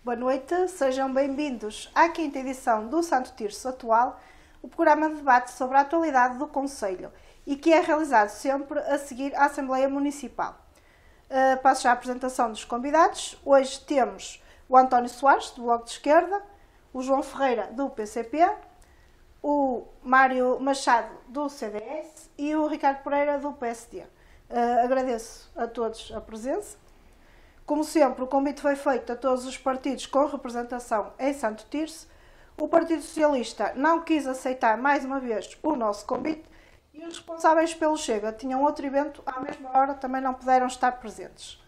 Boa noite, sejam bem-vindos à quinta edição do Santo Tirso Atual, o programa de debate sobre a atualidade do Concelho e que é realizado sempre a seguir à Assembleia Municipal. Passo já a apresentação dos convidados. Hoje temos o António Soares, do Bloco de Esquerda, o João Ferreira, do PCP, o Mário Machado, do CDS e o Ricardo Pereira, do PSD. Agradeço a todos a presença. Como sempre, o convite foi feito a todos os partidos com representação em Santo Tirso. O Partido Socialista não quis aceitar mais uma vez o nosso convite e os responsáveis pelo Chega tinham outro evento à mesma hora, também não puderam estar presentes.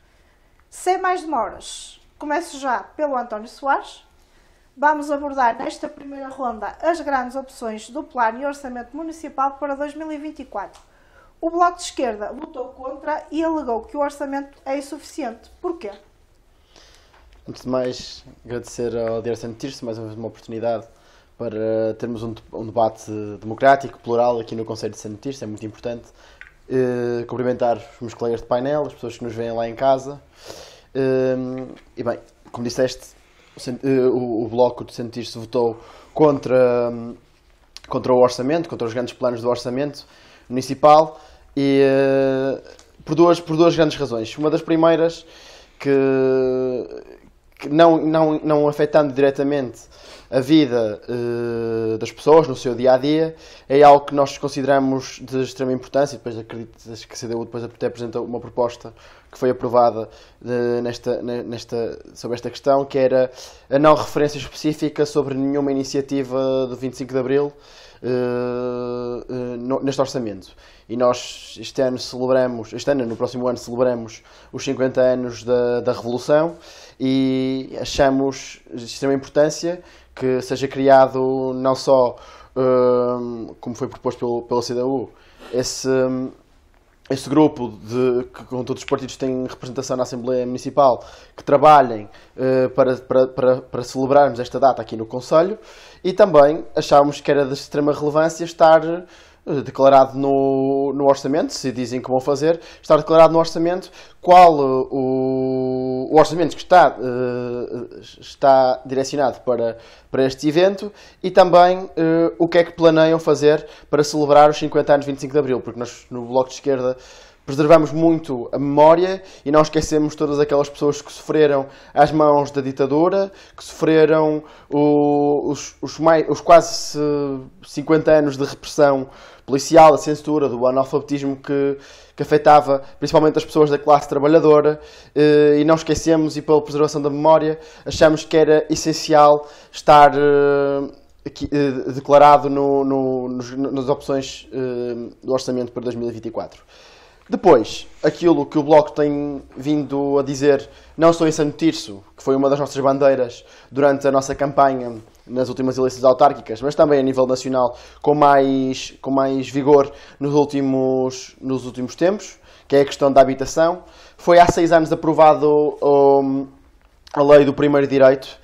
Sem mais demoras, começo já pelo António Soares. Vamos abordar nesta primeira ronda as grandes opções do Plano e Orçamento Municipal para 2024. O Bloco de Esquerda votou contra e alegou que o orçamento é insuficiente. Porquê? Antes de mais, agradecer ao Diário Santo Tirso mais uma oportunidade para termos um debate democrático, plural aqui no Concelho de Santo Tirso, é muito importante. Cumprimentar os meus colegas de painel, as pessoas que nos veem lá em casa. E bem, como disseste, o Bloco de Santo Tirso votou contra o orçamento, contra os grandes planos do orçamento municipal, e por duas grandes razões. Uma das primeiras, que não afetando diretamente a vida das pessoas no seu dia-a-dia, é algo que nós consideramos de extrema importância. Depois acredito que a CDU depois até apresentou uma proposta que foi aprovada sobre esta questão, que era a não referência específica sobre nenhuma iniciativa do 25 de Abril neste orçamento. E nós no próximo ano celebramos os 50 anos da Revolução e achamos de extrema importância que seja criado não só, como foi proposto pela CDU, esse grupo que com todos os partidos têm representação na Assembleia Municipal, que trabalhem para celebrarmos esta data aqui no Concelho, e também achámos que era de extrema relevância estar declarado no orçamento, se dizem que vão fazer, estar declarado no orçamento qual o orçamento que está direcionado para este evento e também o que é que planeiam fazer para celebrar os 50 anos de 25 de Abril, porque nós no Bloco de Esquerda preservamos muito a memória e não esquecemos todas aquelas pessoas que sofreram às mãos da ditadura, que sofreram os quase 50 anos de repressão policial, a censura, do analfabetismo que afetava principalmente as pessoas da classe trabalhadora, e não esquecemos, e pela preservação da memória, achamos que era essencial estar aqui, declarado nas opções do orçamento para 2024. Depois, aquilo que o Bloco tem vindo a dizer, não só em Santo Tirso, que foi uma das nossas bandeiras durante a nossa campanha nas últimas eleições autárquicas, mas também a nível nacional com mais vigor nos últimos tempos, que é a questão da habitação. Foi há 6 anos aprovado a lei do primeiro direito,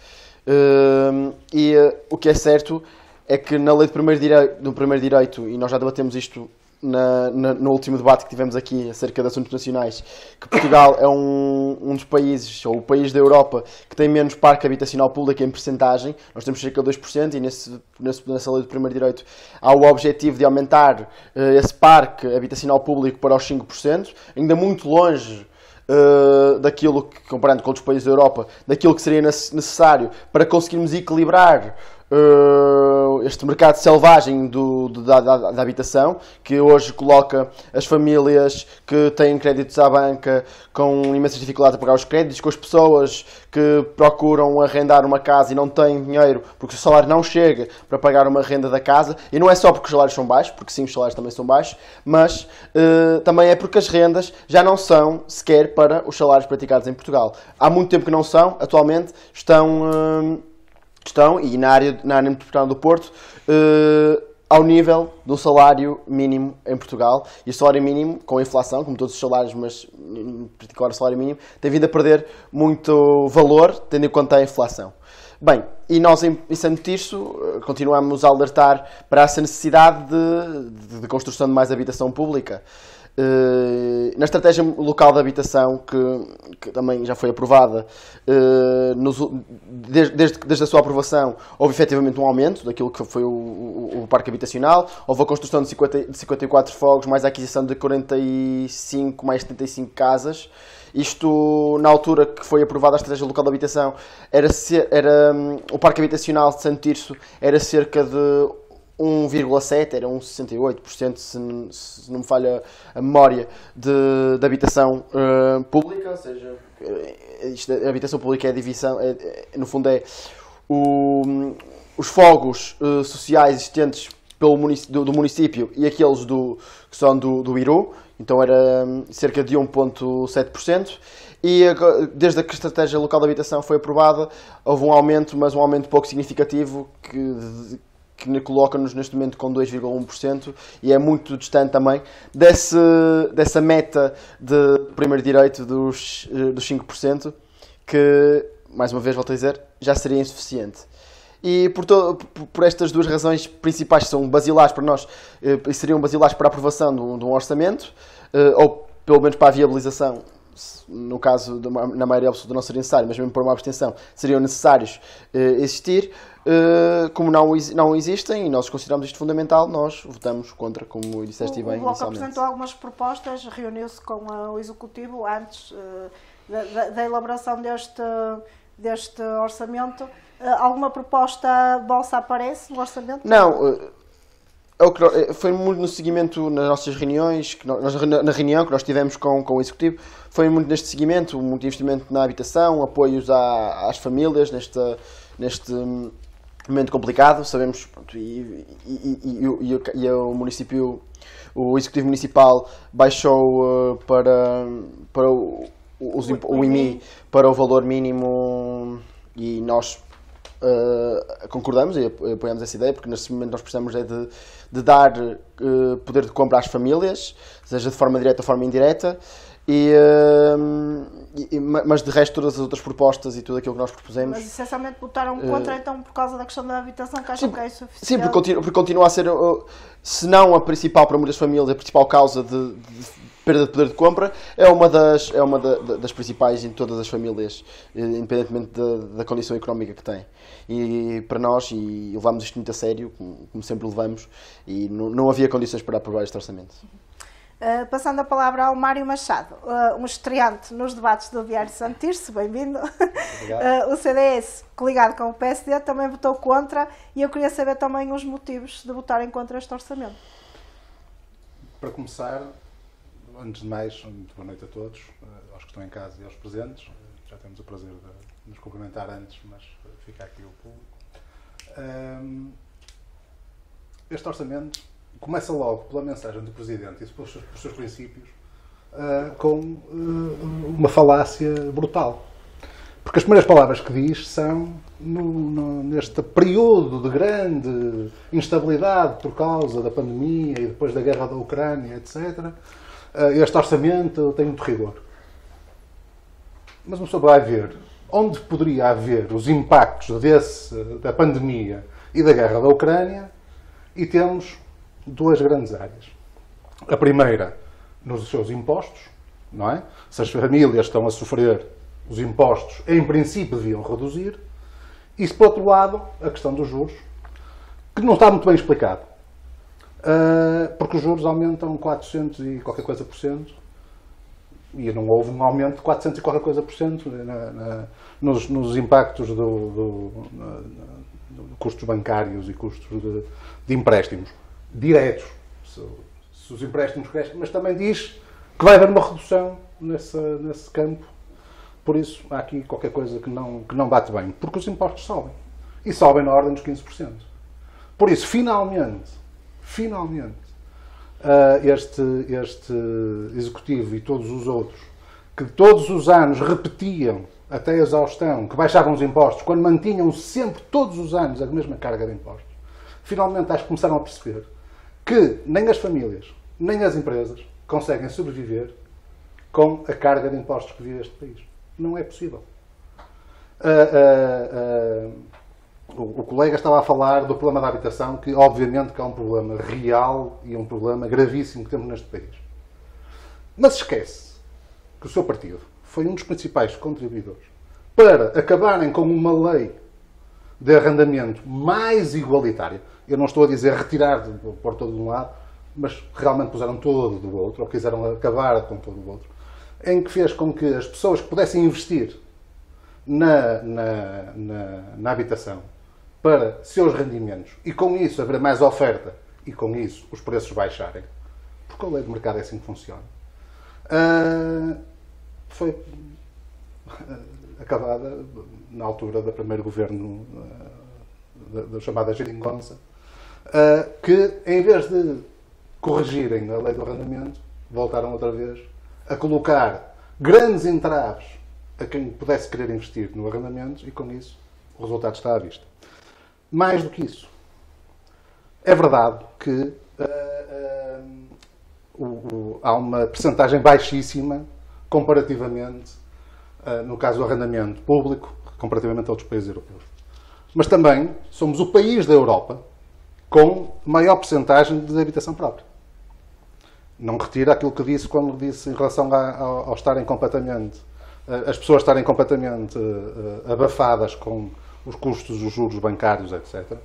e o que é certo é que na lei do primeiro direito, e nós já debatemos isto no último debate que tivemos aqui acerca de assuntos nacionais, que Portugal é um dos países, ou o país da Europa, que tem menos parque habitacional público em percentagem. Nós temos cerca de 2%, e nessa lei do primeiro direito há o objetivo de aumentar esse parque habitacional público para os 5%, ainda muito longe daquilo que, comparando com outros países da Europa, daquilo que seria necessário para conseguirmos equilibrar este mercado selvagem da habitação, que hoje coloca as famílias que têm créditos à banca com imensas dificuldades a pagar os créditos, com as pessoas que procuram arrendar uma casa e não têm dinheiro porque o salário não chega para pagar uma renda da casa. E não é só porque os salários são baixos, porque sim, os salários também são baixos, mas também é porque as rendas já não são sequer para os salários praticados em Portugal. Há muito tempo que não são, atualmente estão, e na área metropolitana do Porto, ao nível do salário mínimo em Portugal. E o salário mínimo, com a inflação, como todos os salários, mas em particular o salário mínimo, tem vindo a perder muito valor, tendo em conta a inflação. Bem, e nós em Santo Tirso continuamos a alertar para essa necessidade de construção de mais habitação pública. Na estratégia local de habitação, que também já foi aprovada, desde a sua aprovação, houve efetivamente um aumento daquilo que foi o parque habitacional, houve a construção de 54 fogos, mais a aquisição de 45, mais 75 casas. Isto, na altura que foi aprovada a estratégia local de habitação, o parque habitacional de Santo Tirso era cerca de 1,7%, era 1,68%, se não me falha a memória, de habitação pública, ou seja, a habitação pública é a divisão, no fundo os fogos sociais existentes do município e aqueles que são do Iru, então era cerca de 1,7%. E desde que a estratégia local de habitação foi aprovada, houve um aumento, mas um aumento pouco significativo, que coloca-nos neste momento com 2,1%, e é muito distante também dessa meta de primeiro direito dos 5%, que, mais uma vez volto a dizer, já seria insuficiente. E por estas duas razões principais, que são basilares para nós, e seriam basilares para a aprovação de um orçamento, ou pelo menos para a viabilização, no caso, na maioria absoluta não seria necessário, mas mesmo para uma abstenção, seriam necessários existir. Como não existem e nós consideramos isto fundamental, nós votamos contra, como disseste bem inicialmente. O Bloco apresentou algumas propostas, reuniu-se com o Executivo antes da elaboração deste orçamento. Alguma proposta vossa aparece no orçamento? Não, foi muito no seguimento nas nossas reuniões, na reunião que nós tivemos com o Executivo, foi muito neste seguimento, muito investimento na habitação, apoios às famílias neste momento complicado. Sabemos, pronto, o município, o Executivo Municipal baixou para o IMI para o valor mínimo, e nós concordamos e apoiamos essa ideia, porque neste momento nós precisamos de dar poder de compra às famílias, seja de forma direta ou de forma indireta, mas de resto todas as outras propostas e tudo aquilo que nós propusemos... Mas essencialmente votaram contra, então, por causa da questão da habitação, que acham que é insuficiente? Sim, porque continua a ser, se não a principal para muitas famílias, a principal causa de perda de poder de compra, é uma das principais em todas as famílias, independentemente da condição económica que têm. E para nós, e levamos isto muito a sério, como sempre levamos, e não havia condições para aprovar este orçamento. Passando a palavra ao Mário Machado, um estreante nos debates do Diário de Santo Tirso, bem-vindo. O CDS, coligado com o PSD, também votou contra, e eu queria saber também os motivos de votarem contra este orçamento. Para começar, antes de mais, muito boa noite a todos, aos que estão em casa e aos presentes. Já temos o prazer de nos cumprimentar antes, mas fica aqui o público. Este orçamento começa logo pela mensagem do Presidente e pelos seus princípios, com uma falácia brutal. Porque as primeiras palavras que diz são, neste período de grande instabilidade por causa da pandemia e depois da guerra da Ucrânia, etc., este orçamento tem muito rigor. Mas uma pessoa vai ver onde poderia haver os impactos da pandemia e da guerra da Ucrânia, e temos duas grandes áreas. A primeira, nos seus impostos, não é? Se as famílias estão a sofrer, os impostos, em princípio, deviam reduzir. E, por outro lado, a questão dos juros, que não está muito bem explicado. Porque os juros aumentam 400 e qualquer coisa por cento, e não houve um aumento de 400 e qualquer coisa por cento nos impactos de custos bancários e custos de empréstimos diretos, se os empréstimos crescem, mas também diz que vai haver uma redução nesse campo. Por isso, há aqui qualquer coisa que não bate bem, porque os impostos sobem, e sobem na ordem dos 15%. Por isso, finalmente, este Executivo e todos os outros, que todos os anos repetiam até a exaustão que baixavam os impostos, quando mantinham sempre, todos os anos, a mesma carga de impostos, finalmente acho que começaram a perceber que nem as famílias, nem as empresas conseguem sobreviver com a carga de impostos que vive este país. Não é possível. O colega estava a falar do problema da habitação, que obviamente que é um problema real e um problema gravíssimo que temos neste país. Mas esquece que o seu partido foi um dos principais contribuidores para acabarem com uma lei de arrendamento mais igualitária. Eu não estou a dizer retirar, pôr todo de um lado, mas realmente puseram todo do outro, ou quiseram acabar com todo o outro, em que fez com que as pessoas que pudessem investir na habitação para seus rendimentos e com isso haver mais oferta e com isso os preços baixarem, porque a lei do mercado é assim que funciona, foi acabada na altura do primeiro governo da chamada geringonça, que em vez de corrigirem a lei do arrendamento, voltaram outra vez a colocar grandes entraves a quem pudesse querer investir no arrendamento e com isso o resultado está à vista. Mais do que isso, é verdade que há uma percentagem baixíssima comparativamente, no caso do arrendamento público, comparativamente a outros países europeus. Mas também somos o país da Europa com maior percentagem de habitação própria. Não retira aquilo que disse quando disse em relação ao estarem completamente, as pessoas estarem completamente abafadas com os custos dos juros bancários, etc.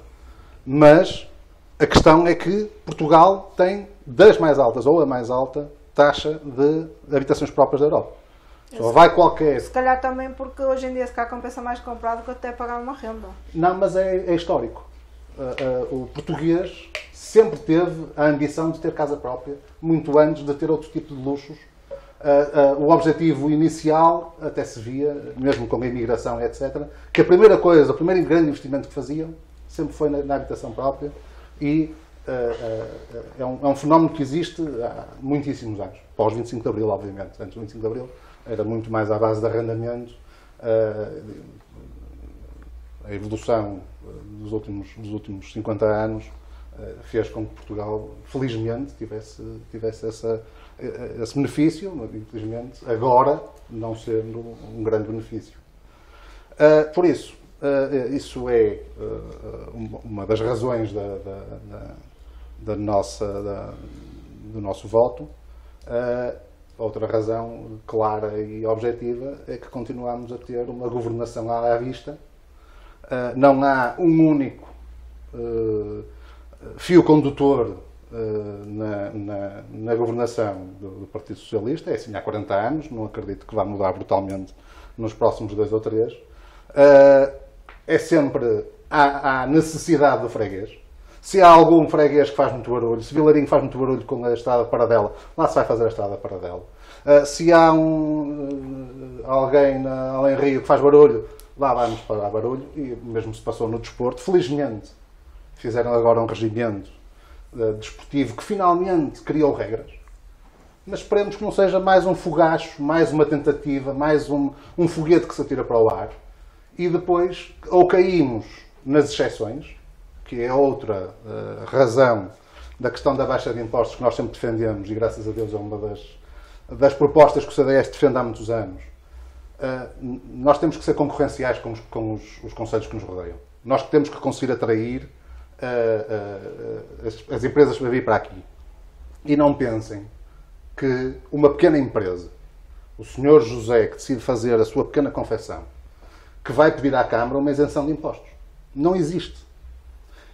Mas a questão é que Portugal tem das mais altas, ou a mais alta, taxa de habitações próprias da Europa. Só vai qualquer... Se calhar também porque hoje em dia se calhar compensa mais comprar do que até pagar uma renda. Não, mas é histórico. O português sempre teve a ambição de ter casa própria, muito antes de ter outro tipo de luxos. O objetivo inicial, até se via, mesmo com a imigração, etc., que a primeira coisa, o primeiro grande investimento que faziam, sempre foi na habitação própria e é um fenómeno que existe há muitíssimos anos. Pós 25 de Abril, obviamente. Antes do 25 de Abril era muito mais à base de arrendamento. A evolução dos últimos 50 anos fez com que Portugal, felizmente, tivesse esse benefício, infelizmente, agora não sendo um grande benefício. Por isso, isso é uma das razões do nosso voto. Outra razão clara e objetiva é que continuamos a ter uma governação à vista. Não há um único fio condutor na governação do Partido Socialista. É assim há 40 anos, não acredito que vá mudar brutalmente nos próximos 2 ou 3. É sempre há necessidade do freguês. Se há algum freguês que faz muito barulho, se Vilarinho faz muito barulho com a estrada paradela, lá se vai fazer a estrada paradela. Se há alguém na Além Rio que faz barulho, lá vamos parar barulho. E mesmo se passou no desporto, felizmente fizeram agora um regimento desportivo que finalmente criou regras. Mas esperemos que não seja mais um fogacho, mais uma tentativa, mais um foguete que se atira para o ar. E depois, ou caímos nas exceções, que é outra razão da questão da baixa de impostos que nós sempre defendemos, e graças a Deus é uma das propostas que o CDS defende há muitos anos. Nós temos que ser concorrenciais com os concelhos que nos rodeiam. Nós temos que conseguir atrair as empresas para vir para aqui. E não pensem que uma pequena empresa, o Sr. José, que decide fazer a sua pequena confecção, que vai pedir à Câmara uma isenção de impostos. Não existe.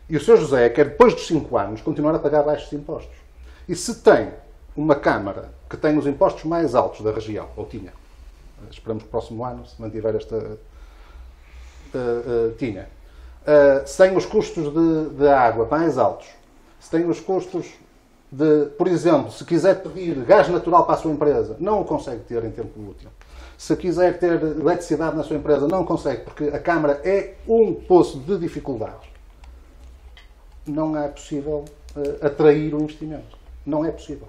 E o Sr. José quer, depois dos 5 anos, continuar a pagar baixos impostos. E se tem uma Câmara que tem os impostos mais altos da região, ou tinha, esperamos que o próximo ano, se mantiver esta... se tem os custos de água mais altos, se tem os custos de, por exemplo, se quiser pedir gás natural para a sua empresa, não o consegue ter em tempo útil. Se quiser ter eletricidade na sua empresa, não consegue, porque a Câmara é um poço de dificuldades. Não é possível atrair o investimento. Não é possível.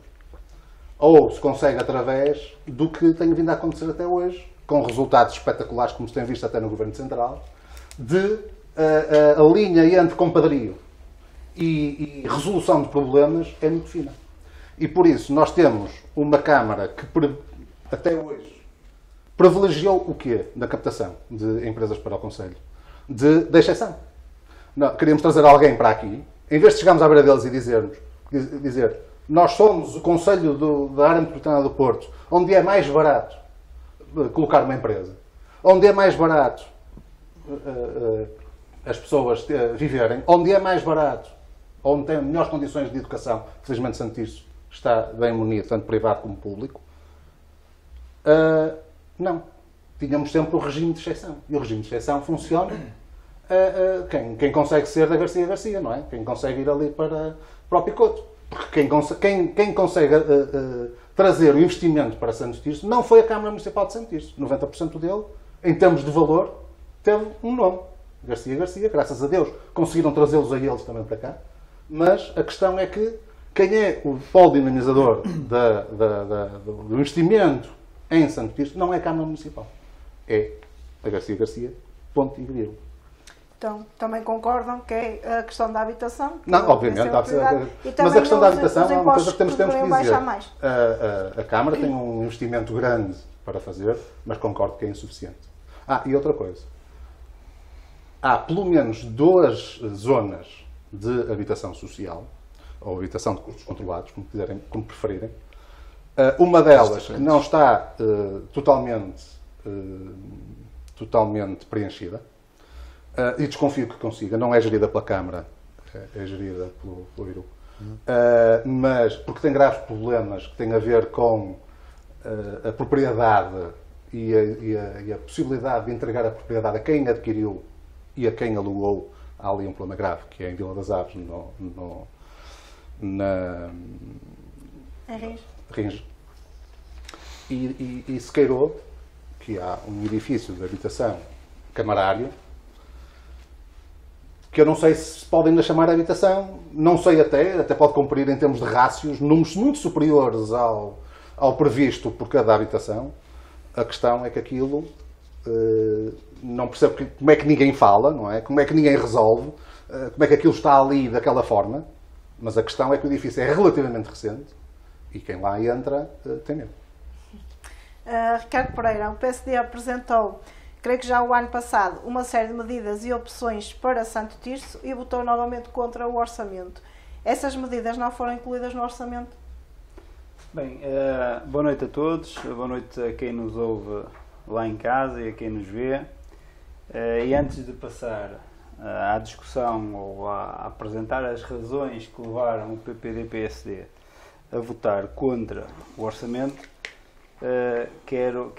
Ou se consegue através do que tem vindo a acontecer até hoje, com resultados espetaculares, como se tem visto até no Governo Central, de a linha entre compadrio e resolução de problemas é muito fina. E por isso nós temos uma Câmara que até hoje privilegiou o quê? Da captação de empresas para o Conselho. De exceção. Não, queríamos trazer alguém para aqui, em vez de chegarmos à beira deles e dizer Nós somos o Conselho da Área Metropolitana do Porto, onde é mais barato colocar uma empresa, onde é mais barato as pessoas viverem, onde é mais barato, onde tem melhores condições de educação. Felizmente Santo Tirso está bem munido, tanto privado como público. Não. Tínhamos sempre o regime de exceção. E o regime de exceção funciona quem consegue ser da Garcia Garcia, não é? Quem consegue ir ali para o Picoto. Porque quem consegue trazer o investimento para Santo Tirso não foi a Câmara Municipal de Santo Tirso. 90% dele, em termos de valor, teve um nome. Garcia Garcia, graças a Deus, conseguiram trazê-los a eles também para cá. Mas a questão é que quem é o polo dinamizador do investimento em Santo Tirso não é a Câmara Municipal. É a Garcia Garcia, ponto e vírgula. Então, também concordam que é a questão da habitação? Não, obviamente. Mas a questão da habitação é uma coisa que temos que dizer. A Câmara tem um investimento grande para fazer, mas concordo que é insuficiente. E outra coisa. Há pelo menos 2 zonas de habitação social, ou habitação de custos controlados, como preferirem. Uma delas que não está totalmente preenchida, e desconfio que consiga, não é gerida pela Câmara, é gerida pelo IRU, mas porque tem graves problemas que têm a ver com a propriedade e a possibilidade de entregar a propriedade a quem adquiriu e a quem alugou. Há ali um problema grave, que é em Vila das Aves, Rins. E se queirou que há um edifício de habitação camarário, que eu não sei se podem ainda chamar habitação, não sei até pode cumprir em termos de rácios, números muito superiores ao previsto por cada habitação. A questão é que aquilo, não percebo como é que ninguém fala, não é? Como é que ninguém resolve, como é que aquilo está ali daquela forma, mas a questão é que o edifício é relativamente recente e quem lá entra tem medo. Ricardo Pereira, o PSD apresentou, creio que já o ano passado, uma série de medidas e opções para Santo Tirso e votou novamente contra o orçamento. Essas medidas não foram incluídas no orçamento? Bem, boa noite a todos, boa noite a quem nos ouve lá em casa e a quem nos vê. E antes de passar à discussão ou a apresentar as razões que levaram o PPD-PSD a votar contra o orçamento, quero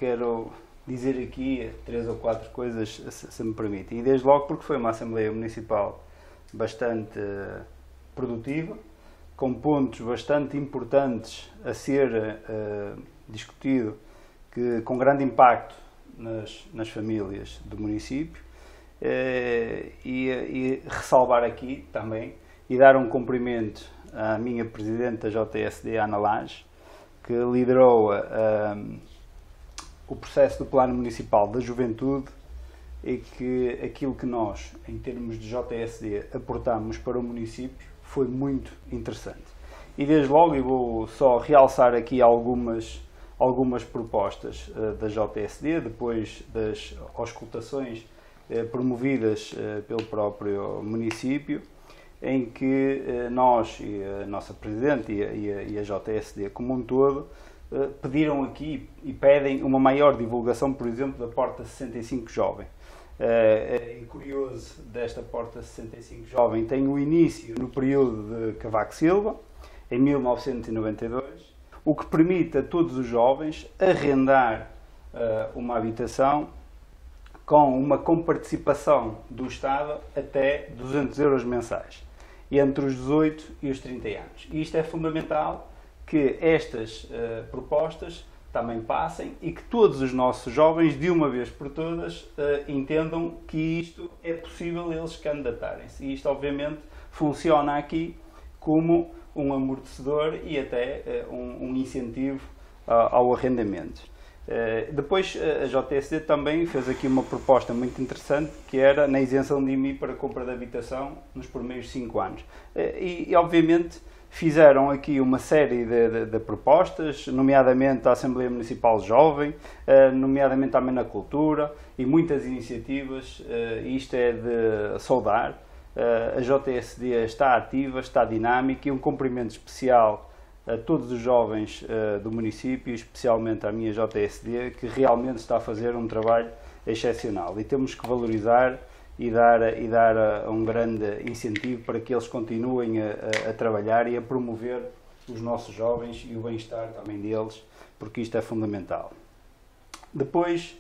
dizer aqui 3 ou 4 coisas, se me permitem. E desde logo porque foi uma Assembleia Municipal bastante produtiva, com pontos bastante importantes a ser discutido, com grande impacto nas famílias do município, e ressalvar aqui também e dar um cumprimento à minha Presidente da JSD, Ana Lange, que liderou o processo do Plano Municipal da Juventude e que aquilo que nós, em termos de JSD, aportamos para o município foi muito interessante. E desde logo eu vou só realçar aqui algumas propostas da JSD, depois das auscultações promovidas pelo próprio município, em que nós, e a nossa Presidente e a JSD como um todo, pediram aqui e pedem uma maior divulgação, por exemplo, da Porta 65 Jovem. É curioso desta Porta 65 Jovem, tem o início no período de Cavaco Silva, em 1992, o que permite a todos os jovens arrendar uma habitação com uma comparticipação do Estado até 200 euros mensais, entre os 18 e os 30 anos. E isto é fundamental que estas propostas também passem e que todos os nossos jovens, de uma vez por todas, entendam que isto é possível eles candidatarem-se. E isto, obviamente, funciona aqui como um amortecedor e até um incentivo ao arrendamento. Depois, a JSD também fez aqui uma proposta muito interessante, que era na isenção de IMI para compra de habitação nos primeiros 5 anos. E obviamente, fizeram aqui uma série de propostas, nomeadamente a Assembleia Municipal Jovem, nomeadamente também na cultura, e muitas iniciativas, e isto é de saudar. A JSD está ativa, está dinâmica, e um cumprimento especial a todos os jovens do município, especialmente à minha JSD, que realmente está a fazer um trabalho excepcional. E temos que valorizar e dar um grande incentivo para que eles continuem a trabalhar e a promover os nossos jovens e o bem-estar também deles, porque isto é fundamental. Depois,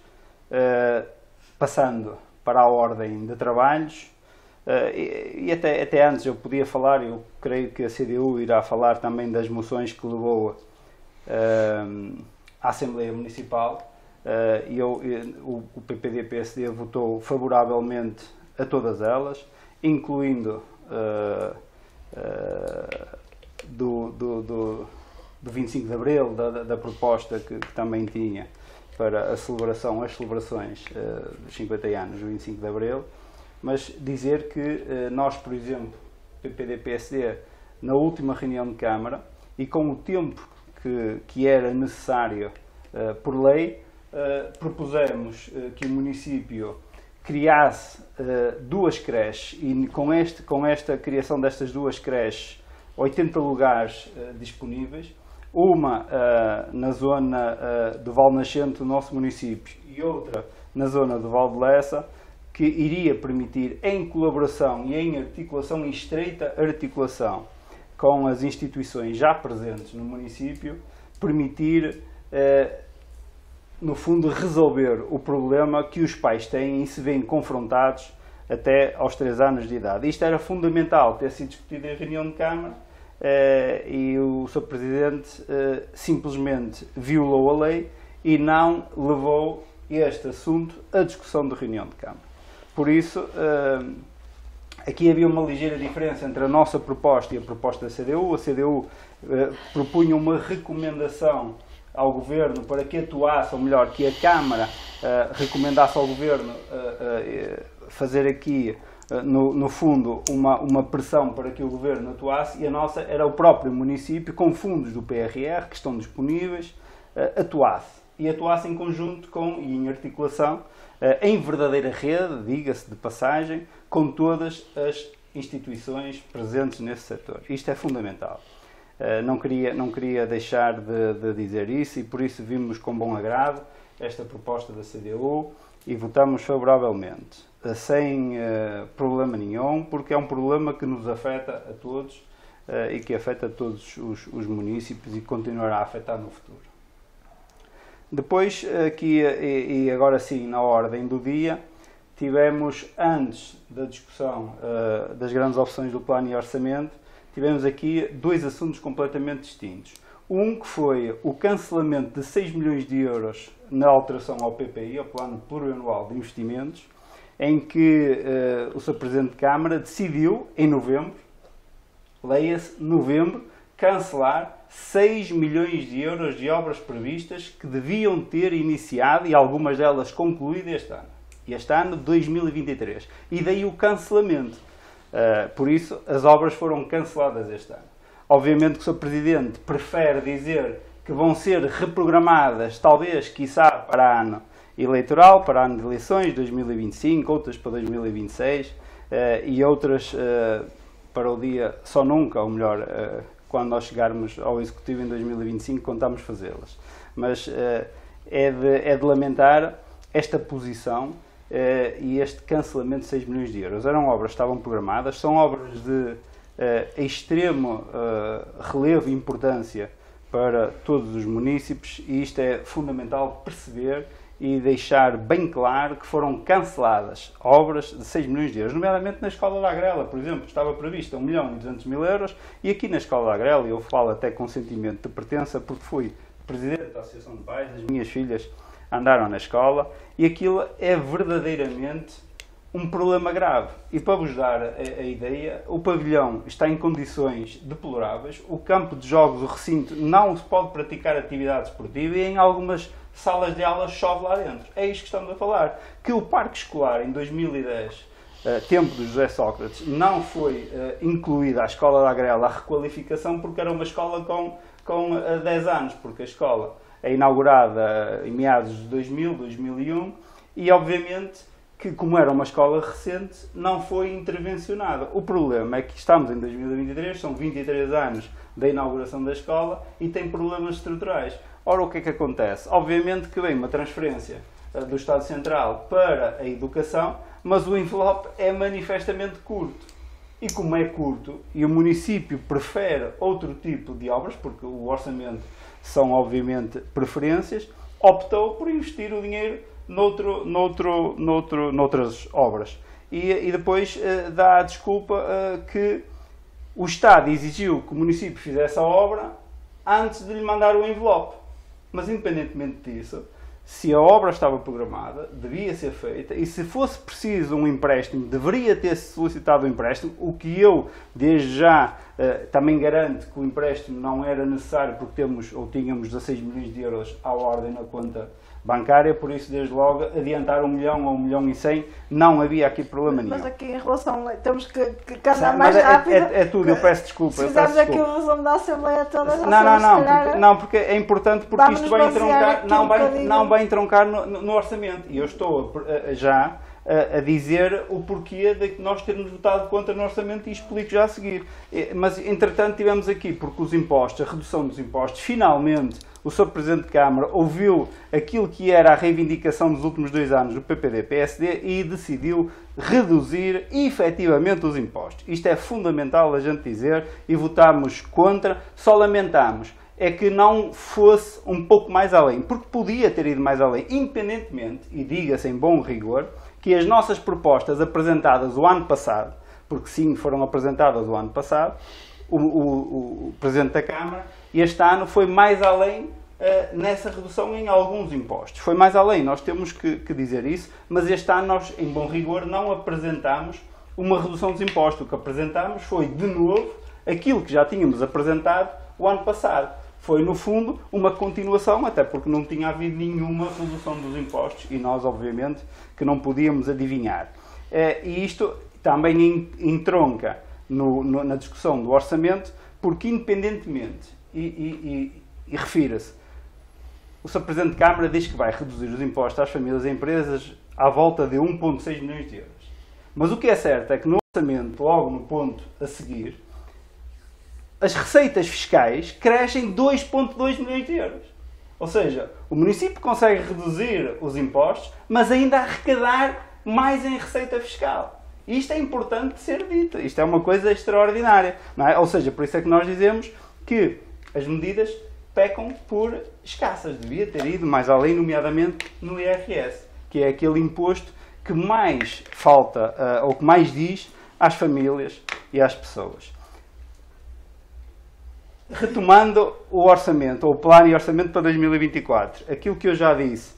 passando para a ordem de trabalhos, e até antes eu podia falar, eu creio que a CDU irá falar também das moções que levou à Assembleia Municipal, o PPD-PSD votou favoravelmente a todas elas, incluindo do 25 de Abril, da proposta que também tinha para as celebrações dos 50 anos do 25 de Abril, mas dizer que nós, por exemplo, PPD-PSD, na última reunião de Câmara, e com o tempo que era necessário por lei, propusemos que o município criasse 2 creches e com esta criação destas 2 creches, 80 lugares disponíveis, uma na zona do Val Nascente do nosso município e outra na zona do Val de Lessa, que iria permitir, em colaboração e em articulação, em estreita articulação com as instituições já presentes no município, permitir, no fundo, resolver o problema que os pais têm e se veem confrontados até aos 3 anos de idade. Isto era fundamental ter sido discutido em reunião de Câmara e o Sr. Presidente simplesmente violou a lei e não levou este assunto à discussão de reunião de Câmara. Por isso, aqui havia uma ligeira diferença entre a nossa proposta e a proposta da CDU. A CDU propunha uma recomendação ao Governo para que atuasse, ou melhor, que a Câmara recomendasse ao Governo fazer aqui, no fundo, uma pressão para que o Governo atuasse, e a nossa era o próprio município, com fundos do PRR, que estão disponíveis, atuasse em conjunto e em articulação, em verdadeira rede, diga-se de passagem, com todas as instituições presentes nesse setor. Isto é fundamental. Não queria deixar de dizer isso e por isso vimos com bom agrado esta proposta da CDU e votamos favoravelmente, sem problema nenhum, porque é um problema que nos afeta a todos e que afeta todos os municípios e continuará a afetar no futuro. Depois, aqui e agora sim, na ordem do dia, tivemos, antes da discussão das grandes opções do plano e orçamento, tivemos aqui 2 assuntos completamente distintos. Um que foi o cancelamento de 6 milhões de euros na alteração ao PPI, ao Plano Plurianual de Investimentos, em que o Sr. Presidente de Câmara decidiu, em novembro, leia-se, novembro, cancelar 6 milhões de euros de obras previstas que deviam ter iniciado e algumas delas concluído este ano 2023. E daí o cancelamento. Por isso, as obras foram canceladas este ano. Obviamente que o Sr. Presidente prefere dizer que vão ser reprogramadas, talvez, quiçá, para ano eleitoral, para ano de eleições, 2025, outras para 2026 e outras para o dia só nunca, ou melhor, quando nós chegarmos ao Executivo em 2025, contamos fazê-las. Mas é de lamentar esta posição e este cancelamento de 6 milhões de euros. Eram obras que estavam programadas, são obras de extremo relevo e importância para todos os municípios e isto é fundamental perceber e deixar bem claro que foram canceladas obras de 6 milhões de euros, nomeadamente na Escola da Agrela, por exemplo, estava prevista 1.200.000 euros e aqui na Escola da Agrela, eu falo até com sentimento de pertença porque fui presidente da Associação de Pais, as minhas filhas andaram na escola e aquilo é verdadeiramente um problema grave. E para vos dar a ideia, o pavilhão está em condições deploráveis, o campo de jogos, o recinto, não se pode praticar atividade esportiva e em algumas salas de aulas chove lá dentro. É isto que estamos a falar. Que o parque escolar em 2010, tempo do José Sócrates, não foi incluída à Escola da Agrela a requalificação porque era uma escola com 10 anos, porque a escola é inaugurada em meados de 2000, 2001 e obviamente que, como era uma escola recente, não foi intervencionada. O problema é que estamos em 2023, são 23 anos da inauguração da escola e tem problemas estruturais. Ora, o que é que acontece? Obviamente que vem uma transferência do Estado Central para a educação, mas o envelope é manifestamente curto. E como é curto, e o município prefere outro tipo de obras, porque o orçamento são obviamente preferências, optou por investir o dinheiro noutras obras. E depois dá a desculpa que o Estado exigiu que o município fizesse a obra antes de lhe mandar o envelope. Mas independentemente disso, se a obra estava programada, devia ser feita, e se fosse preciso um empréstimo, deveria ter-se solicitado um empréstimo, o que eu, desde já, também garanto que o empréstimo não era necessário, porque tínhamos 16 milhões de euros à ordem na conta bancária, por isso, desde logo, adiantar 1 milhão ou 1 milhão e 100, não havia aqui problema nenhum. Mas aqui em relação, temos que andar mais rápido. É tudo, eu peço desculpa. Se fizermos aqui o resumo da Assembleia toda, porque é importante, porque isto vai entroncar, não vai entroncar no orçamento. E eu estou já a dizer o porquê de nós termos votado contra no orçamento e explico já a seguir. Mas, entretanto, tivemos aqui, porque os impostos, a redução dos impostos, finalmente o Sr. Presidente de Câmara ouviu aquilo que era a reivindicação dos últimos 2 anos do PPD-PSD e decidiu reduzir efetivamente os impostos. Isto é fundamental a gente dizer e votámos contra, só lamentamos é que não fosse um pouco mais além, porque podia ter ido mais além, independentemente, e diga-se em bom rigor, que as nossas propostas apresentadas o ano passado, porque sim, foram apresentadas o ano passado, o Presidente da Câmara, este ano foi mais além nessa redução em alguns impostos. Foi mais além, nós temos que dizer isso, mas este ano nós, em bom rigor, não apresentámos uma redução dos impostos. O que apresentámos foi, de novo, aquilo que já tínhamos apresentado o ano passado. Foi, no fundo, uma continuação, até porque não tinha havido nenhuma redução dos impostos e nós, obviamente, que não podíamos adivinhar. E isto também entronca na discussão do orçamento, porque independentemente, e refira-se, o Sr. Presidente de Câmara diz que vai reduzir os impostos às famílias e empresas à volta de 1,6 milhões de euros. Mas o que é certo é que no orçamento, logo no ponto a seguir, as receitas fiscais crescem 2,2 milhões de euros. Ou seja, o município consegue reduzir os impostos, mas ainda arrecadar mais em receita fiscal. E isto é importante de ser dito. Isto é uma coisa extraordinária. Não é? Ou seja, por isso é que nós dizemos que as medidas pecam por escassas. Devia ter ido mais além, nomeadamente no IRS, que é aquele imposto que mais falta, ou que mais diz às famílias e às pessoas. Retomando o orçamento, ou o plano e orçamento para 2024, aquilo que eu já disse,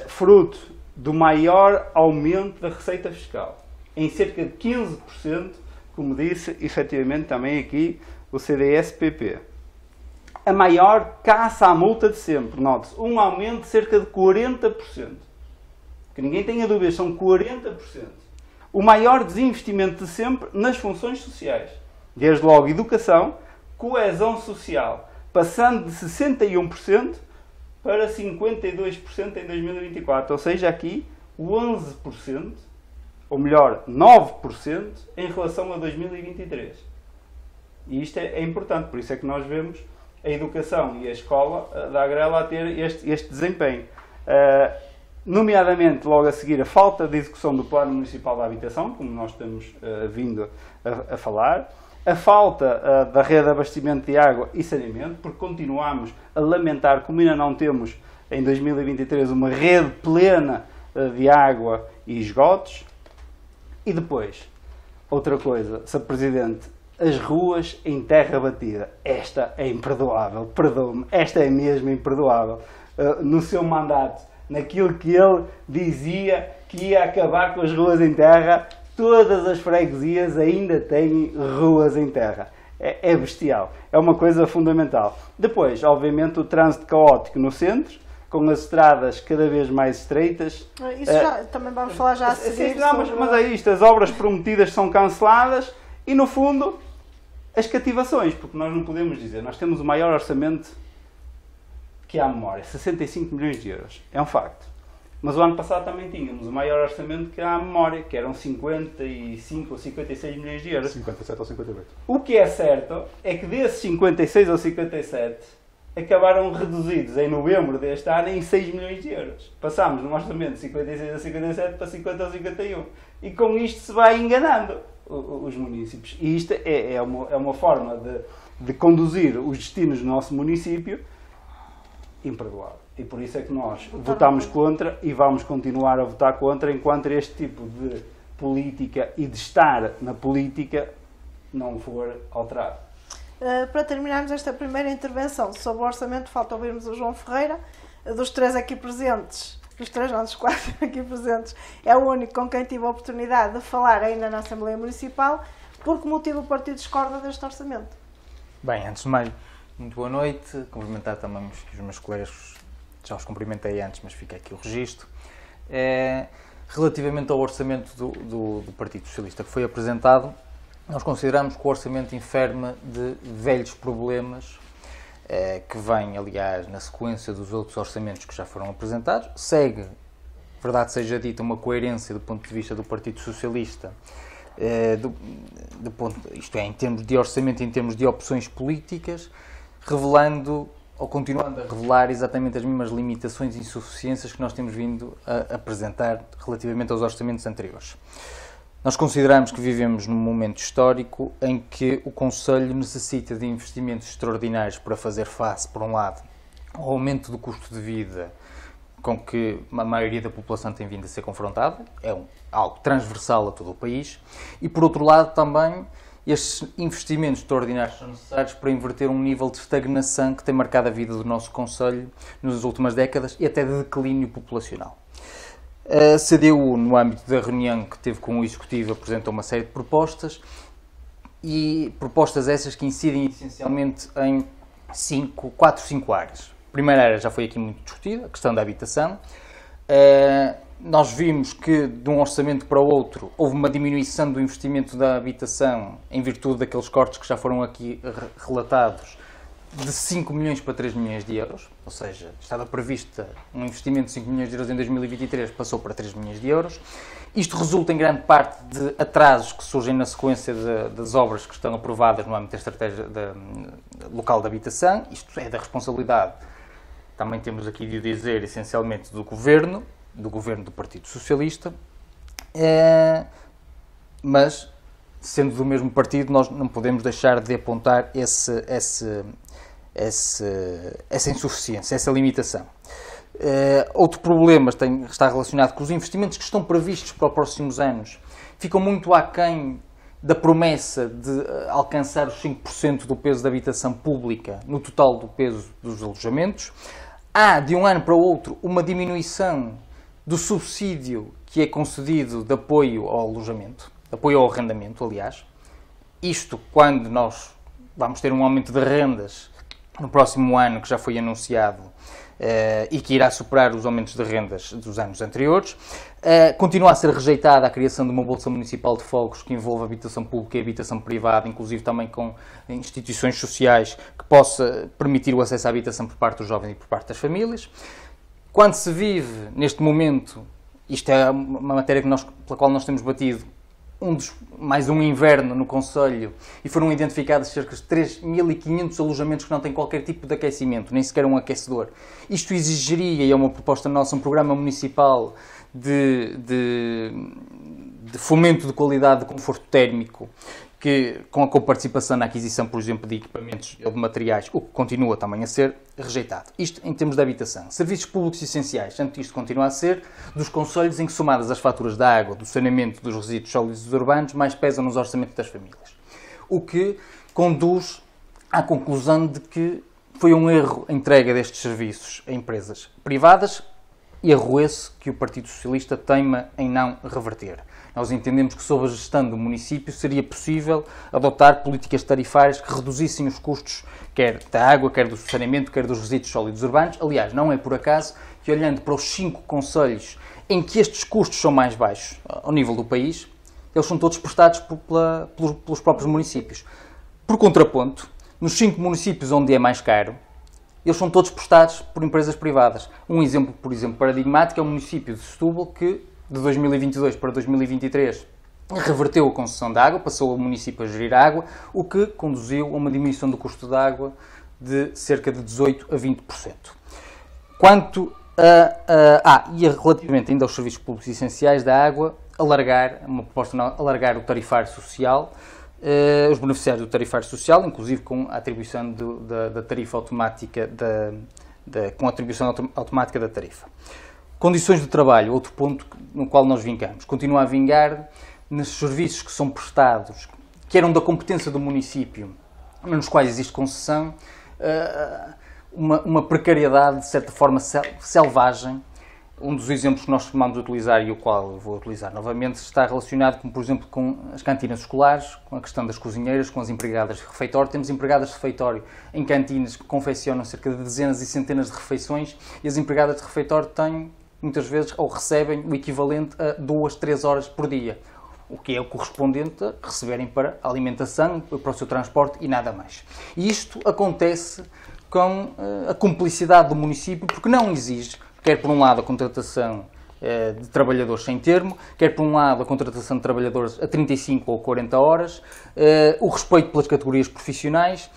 fruto do maior aumento da receita fiscal, em cerca de 15%, como disse, efetivamente, também aqui o CDS-PP. A maior caça à multa de sempre, note-se, um aumento de cerca de 40%. Que ninguém tenha dúvidas, são 40%. O maior desinvestimento de sempre nas funções sociais. Desde logo, educação, coesão social, passando de 61% para 52% em 2024. Ou seja, aqui 11%, ou melhor, 9% em relação a 2023. E isto é importante, por isso é que nós vemos a educação e a escola da Agrela a ter este desempenho. Nomeadamente, logo a seguir, a falta de execução do Plano Municipal da Habitação, como nós temos vindo a falar, a falta da rede de abastecimento de água e saneamento, porque continuamos a lamentar como ainda não temos, em 2023, uma rede plena de água e esgotos. E depois, outra coisa, Sr. Presidente, as ruas em terra batida. Esta é imperdoável, perdoe-me, esta é mesmo imperdoável. No seu mandato, naquilo que ele dizia que ia acabar com as ruas em terra, todas as freguesias ainda têm ruas em terra. É bestial, é uma coisa fundamental. Depois, obviamente, o trânsito caótico no centro, com as estradas cada vez mais estreitas. Isso já, também vamos falar já a seguir. Mas é isto, as obras prometidas são canceladas e, no fundo, as cativações, porque nós não podemos dizer, nós temos o maior orçamento que há à memória, 65 milhões de euros. É um facto. Mas o ano passado também tínhamos o maior orçamento que há à memória, que eram 55 ou 56 milhões de euros. 57 ou 58. O que é certo é que desses 56 ou 57 acabaram reduzidos em novembro deste ano em 6 milhões de euros. Passámos num orçamento de 56 a 57 para 50 a 51. E com isto se vai enganando os municípios. E isto é uma forma de conduzir os destinos do nosso município imperdoável. E por isso é que nós votámos contra e vamos continuar a votar contra enquanto este tipo de política e de estar na política não for alterado. Para terminarmos esta primeira intervenção sobre o orçamento, falta ouvirmos o João Ferreira. Dos três aqui presentes, dos quatro aqui presentes, é o único com quem tive a oportunidade de falar ainda na Assembleia Municipal. Por que motivo o partido discorda deste orçamento? Bem, antes de mais, muito boa noite. Cumprimentar também os meus colegas, já os cumprimentei antes, mas fica aqui o registro. Relativamente ao orçamento do Partido Socialista que foi apresentado, nós consideramos que o orçamento enferma de velhos problemas que vêm, aliás, na sequência dos outros orçamentos que já foram apresentados. Segue, verdade seja dita, uma coerência do ponto de vista do Partido Socialista, isto é, em termos de orçamento, em termos de opções políticas, revelando ou continuando a revelar exatamente as mesmas limitações e insuficiências que nós temos vindo a apresentar relativamente aos orçamentos anteriores. Nós consideramos que vivemos num momento histórico em que o Conselho necessita de investimentos extraordinários para fazer face, por um lado, ao aumento do custo de vida com que a maioria da população tem vindo a ser confrontada, algo transversal a todo o país, e por outro lado também estes investimentos extraordinários são necessários para inverter um nível de estagnação que tem marcado a vida do nosso Conselho nas últimas décadas e até de declínio populacional. A CDU, no âmbito da reunião que teve com o Executivo, apresentou uma série de propostas, e propostas essas que incidem essencialmente em 4, 5 áreas. A primeira área já foi aqui muito discutida, a questão da habitação. Nós vimos que de um orçamento para o outro houve uma diminuição do investimento da habitação em virtude daqueles cortes que já foram aqui relatados, de 5 milhões para 3 milhões de euros, ou seja, estava prevista um investimento de 5 milhões de euros em 2023, passou para 3 milhões de euros. Isto resulta em grande parte de atrasos que surgem na sequência das obras que estão aprovadas no âmbito da estratégia local de habitação. Isto é da responsabilidade, também temos aqui de dizer, essencialmente do Governo do Partido Socialista, mas, sendo do mesmo partido, nós não podemos deixar de apontar essa insuficiência, essa limitação. Outro problema está relacionado com os investimentos que estão previstos para os próximos anos. Ficam muito aquém da promessa de alcançar os 5% do peso da habitação pública no total do peso dos alojamentos. Há, de um ano para o outro, uma diminuição do subsídio que é concedido de apoio ao alojamento, de apoio ao arrendamento, aliás. Isto quando nós vamos ter um aumento de rendas no próximo ano, que já foi anunciado, e que irá superar os aumentos de rendas dos anos anteriores. Continua a ser rejeitada a criação de uma Bolsa Municipal de Fogos que envolve habitação pública e habitação privada, inclusive também com instituições sociais, que possa permitir o acesso à habitação por parte dos jovens e por parte das famílias. Quando se vive, neste momento, isto é uma matéria pela qual nós temos batido, mais um inverno no Conselho, e foram identificados cerca de 3.500 alojamentos que não têm qualquer tipo de aquecimento, nem sequer um aquecedor. Isto exigiria, e é uma proposta nossa, um programa municipal de fomento de qualidade de conforto térmico, com a coparticipação na aquisição, por exemplo, de equipamentos ou de materiais, o que continua também a ser rejeitado. Isto em termos de habitação. Serviços públicos essenciais, antes isto continua a ser dos concelhos em que, somadas as faturas da água, do saneamento, dos resíduos sólidos urbanos, mais pesam nos orçamentos das famílias. O que conduz à conclusão de que foi um erro a entrega destes serviços a empresas privadas, e erro esse que o Partido Socialista teima em não reverter. Nós entendemos que, sob a gestão do município, seria possível adotar políticas tarifárias que reduzissem os custos, quer da água, quer do saneamento, quer dos resíduos sólidos urbanos. Aliás, não é por acaso que, olhando para os 5 concelhos em que estes custos são mais baixos ao nível do país, eles são todos prestados pelos próprios municípios. Por contraponto, nos 5 municípios onde é mais caro, eles são todos prestados por empresas privadas. Um exemplo, por exemplo, paradigmático é o município de Setúbal, que de 2022 para 2023 reverteu a concessão de água, passou o município a gerir a água, o que conduziu a uma diminuição do custo da água de cerca de 18% a 20%. Quanto e relativamente ainda aos serviços públicos essenciais da água, uma proposta de alargar o tarifário social, os beneficiários do tarifário social, inclusive com a atribuição da tarifa automática com a atribuição automática da tarifa. Condições de trabalho, outro ponto no qual nós vingamos. Continua a vingar nos serviços que são prestados, que eram da competência do município, nos quais existe concessão, uma precariedade, de certa forma, selvagem. Um dos exemplos que nós costumamos utilizar, e o qual eu vou utilizar novamente, está relacionado, por exemplo, com as cantinas escolares, com a questão das cozinheiras, com as empregadas de refeitório. Temos empregadas de refeitório em cantinas que confeccionam cerca de dezenas e centenas de refeições, e as empregadas de refeitório têm, muitas vezes, ou recebem o equivalente a 2, 3 horas por dia, o que é o correspondente a receberem para a alimentação, para o seu transporte e nada mais. E isto acontece com a cumplicidade do município, porque não exige, quer por um lado a contratação de trabalhadores sem termo, quer por um lado a contratação de trabalhadores a 35 ou 40 horas, o respeito pelas categorias profissionais,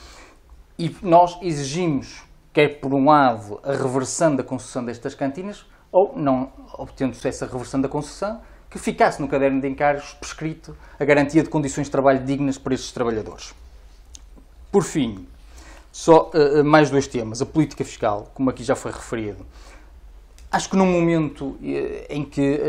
e nós exigimos, quer por um lado, a reversão da concessão destas cantinas, ou, não obtendo-se essa reversão da concessão, que ficasse no caderno de encargos prescrito a garantia de condições de trabalho dignas para estes trabalhadores. Por fim, só mais 2 temas. A política fiscal, como aqui já foi referido. Acho que num momento em que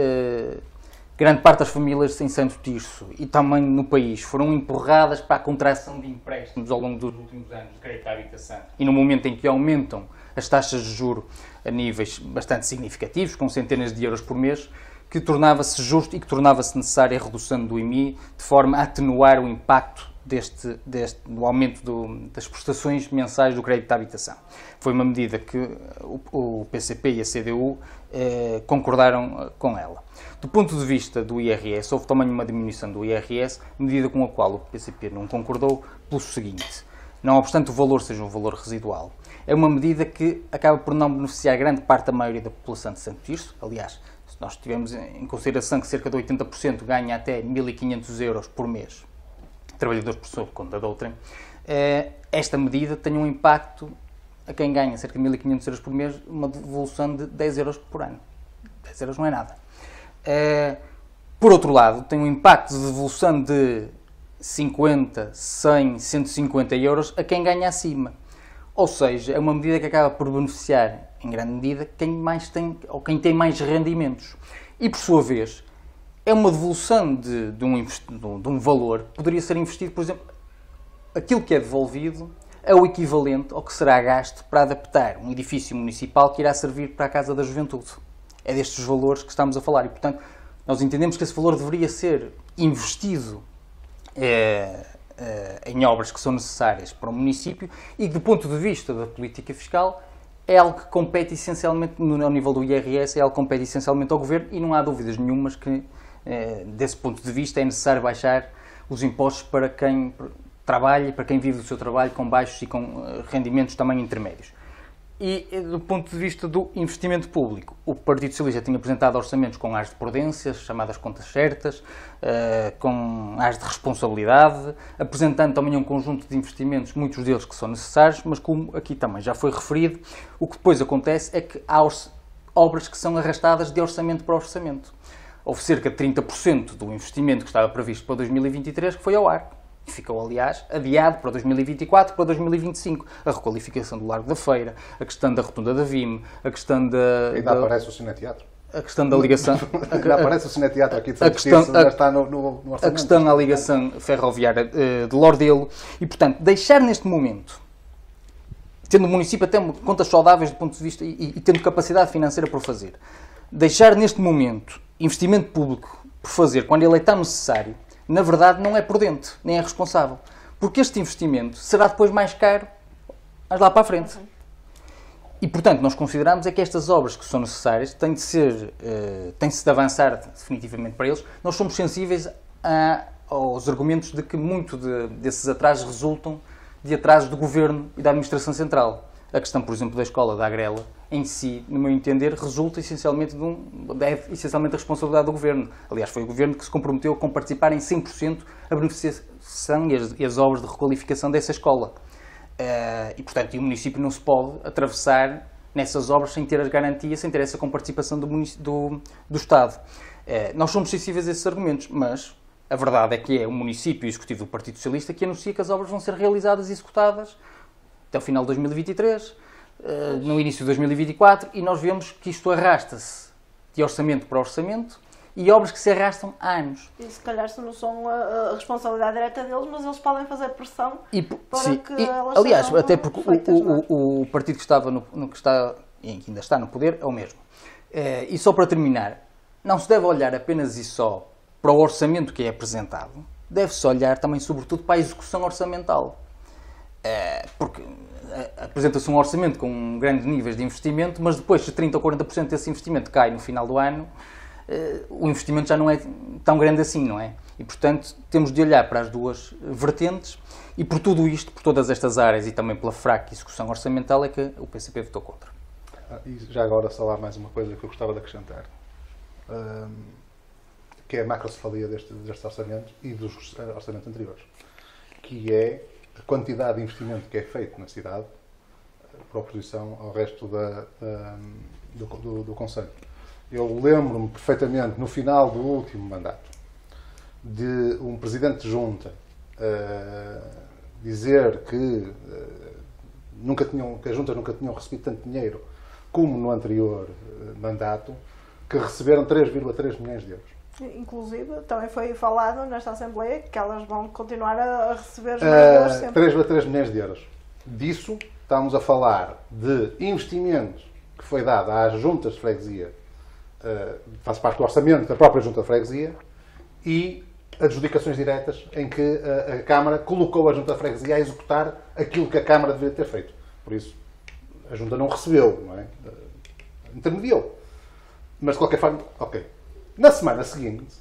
grande parte das famílias em Santo Tirso e também no país foram empurradas para a contração de empréstimos ao longo dos últimos anos de crédito à habitação, e no momento em que aumentam as taxas de juros a níveis bastante significativos, com centenas de euros por mês, que tornava-se justo e que tornava-se necessária a redução do IMI, de forma a atenuar o impacto do aumento das prestações mensais do crédito à habitação. Foi uma medida que o PCP e a CDU concordaram com ela. Do ponto de vista do IRS, houve também uma diminuição do IRS, medida com a qual o PCP não concordou, pelo seguinte: não obstante o valor seja um valor residual, é uma medida que acaba por não beneficiar grande parte da maioria da população de Santo Tirso. Aliás, se nós tivermos em consideração que cerca de 80% ganha até 1.500 euros por mês, trabalhadores por sua conta de outrem, esta medida tem um impacto a quem ganha cerca de 1.500 euros por mês, uma devolução de 10 euros por ano. 10 euros não é nada. Por outro lado, tem um impacto de devolução de 50, 100, 150 euros a quem ganha acima. Ou seja, é uma medida que acaba por beneficiar, em grande medida, quem mais tem, ou quem tem mais rendimentos. E, por sua vez, é uma devolução de um valor que poderia ser investido, por exemplo, aquilo que é devolvido é o equivalente ao que será gasto para adaptar um edifício municipal que irá servir para a Casa da Juventude. É destes valores que estamos a falar e, portanto, nós entendemos que esse valor deveria ser investido em obras que são necessárias para o município e que, do ponto de vista da política fiscal, é algo que compete essencialmente, ao nível do IRS, é algo que compete essencialmente ao Governo, e não há dúvidas nenhumas que, desse ponto de vista, é necessário baixar os impostos para quem trabalha e para quem vive do seu trabalho com baixos e com rendimentos também intermédios. E, do ponto de vista do investimento público, o Partido Socialista tinha apresentado orçamentos com áreas de prudências, chamadas contas certas, com áreas de responsabilidade, apresentando também um conjunto de investimentos, muitos deles que são necessários, mas como aqui também já foi referido, o que depois acontece é que há obras que são arrastadas de orçamento para orçamento. Houve cerca de 30% do investimento que estava previsto para 2023 que foi ao ar. E ficou, aliás, adiado para 2024 e para 2025. A requalificação do Largo da Feira, a questão da Rotunda da Vime, a questão da... Ainda aparece o Cineteatro. A questão da ligação... Ainda aparece o Cineteatro aqui de Santo Tirso, já está no orçamento. A questão da ligação ferroviária de Lordelo. E, portanto, deixar neste momento, tendo o município até contas saudáveis do ponto de vista e tendo capacidade financeira para o fazer, deixar neste momento investimento público por fazer quando ele é tão necessário, na verdade, não é prudente, nem é responsável. Porque este investimento será depois mais caro, mas lá para a frente. E, portanto, nós consideramos é que estas obras que são necessárias têm de avançar definitivamente para eles. Nós somos sensíveis aos argumentos de que muito desses atrasos resultam de atrasos do Governo e da Administração Central. a questão, por exemplo, da escola da Agrela, em si, no meu entender, resulta essencialmente é essencialmente a responsabilidade do Governo. Aliás, foi o Governo que se comprometeu a comparticipar em 100% a beneficiação e as obras de requalificação dessa escola. E, portanto, o município não se pode atravessar nessas obras sem ter as garantias, sem ter essa comparticipação do Estado. Nós somos sensíveis a esses argumentos, mas a verdade é que é o município e o executivo do Partido Socialista que anuncia que as obras vão ser realizadas e executadas até o final de 2023, no início de 2024, e nós vemos que isto arrasta-se de orçamento para orçamento e obras que se arrastam há anos. E se calhar se não são a responsabilidade direta deles, mas eles podem fazer pressão para que elas aliás, sejam até porque feitas, o partido que estava que está e que ainda está no poder é o mesmo. E só para terminar, não se deve olhar apenas e só para o orçamento que é apresentado, deve-se olhar também, sobretudo, para a execução orçamental. Porque apresenta-se um orçamento com grandes níveis de investimento, mas depois, se 30% ou 40% desse investimento cai no final do ano, o investimento já não é tão grande assim, não é? E, portanto, temos de olhar para as duas vertentes e por tudo isto, por todas estas áreas e também pela fraca execução orçamental é que o PCP votou contra. E já agora só há mais uma coisa que eu gostava de acrescentar, que é a macrocefalia destes orçamentos e dos orçamentos anteriores, que é a quantidade de investimento que é feito na cidade por oposição ao resto do Conselho. Eu lembro-me perfeitamente, no final do último mandato, de um presidente de junta dizer que as juntas nunca tinham recebido tanto dinheiro como no anterior mandato, que receberam 3,3 milhões de euros. Inclusive, também foi falado nesta Assembleia que elas vão continuar a receber os mesmos sempre. 3,3 milhões de euros. Disso, estamos a falar de investimentos que foi dado às juntas de freguesia, faz parte do orçamento da própria junta de freguesia, e adjudicações diretas em que a Câmara colocou a junta de freguesia a executar aquilo que a Câmara deveria ter feito. Por isso, a junta não recebeu, não é? Intermediou. Mas, de qualquer forma, ok. Na semana seguinte,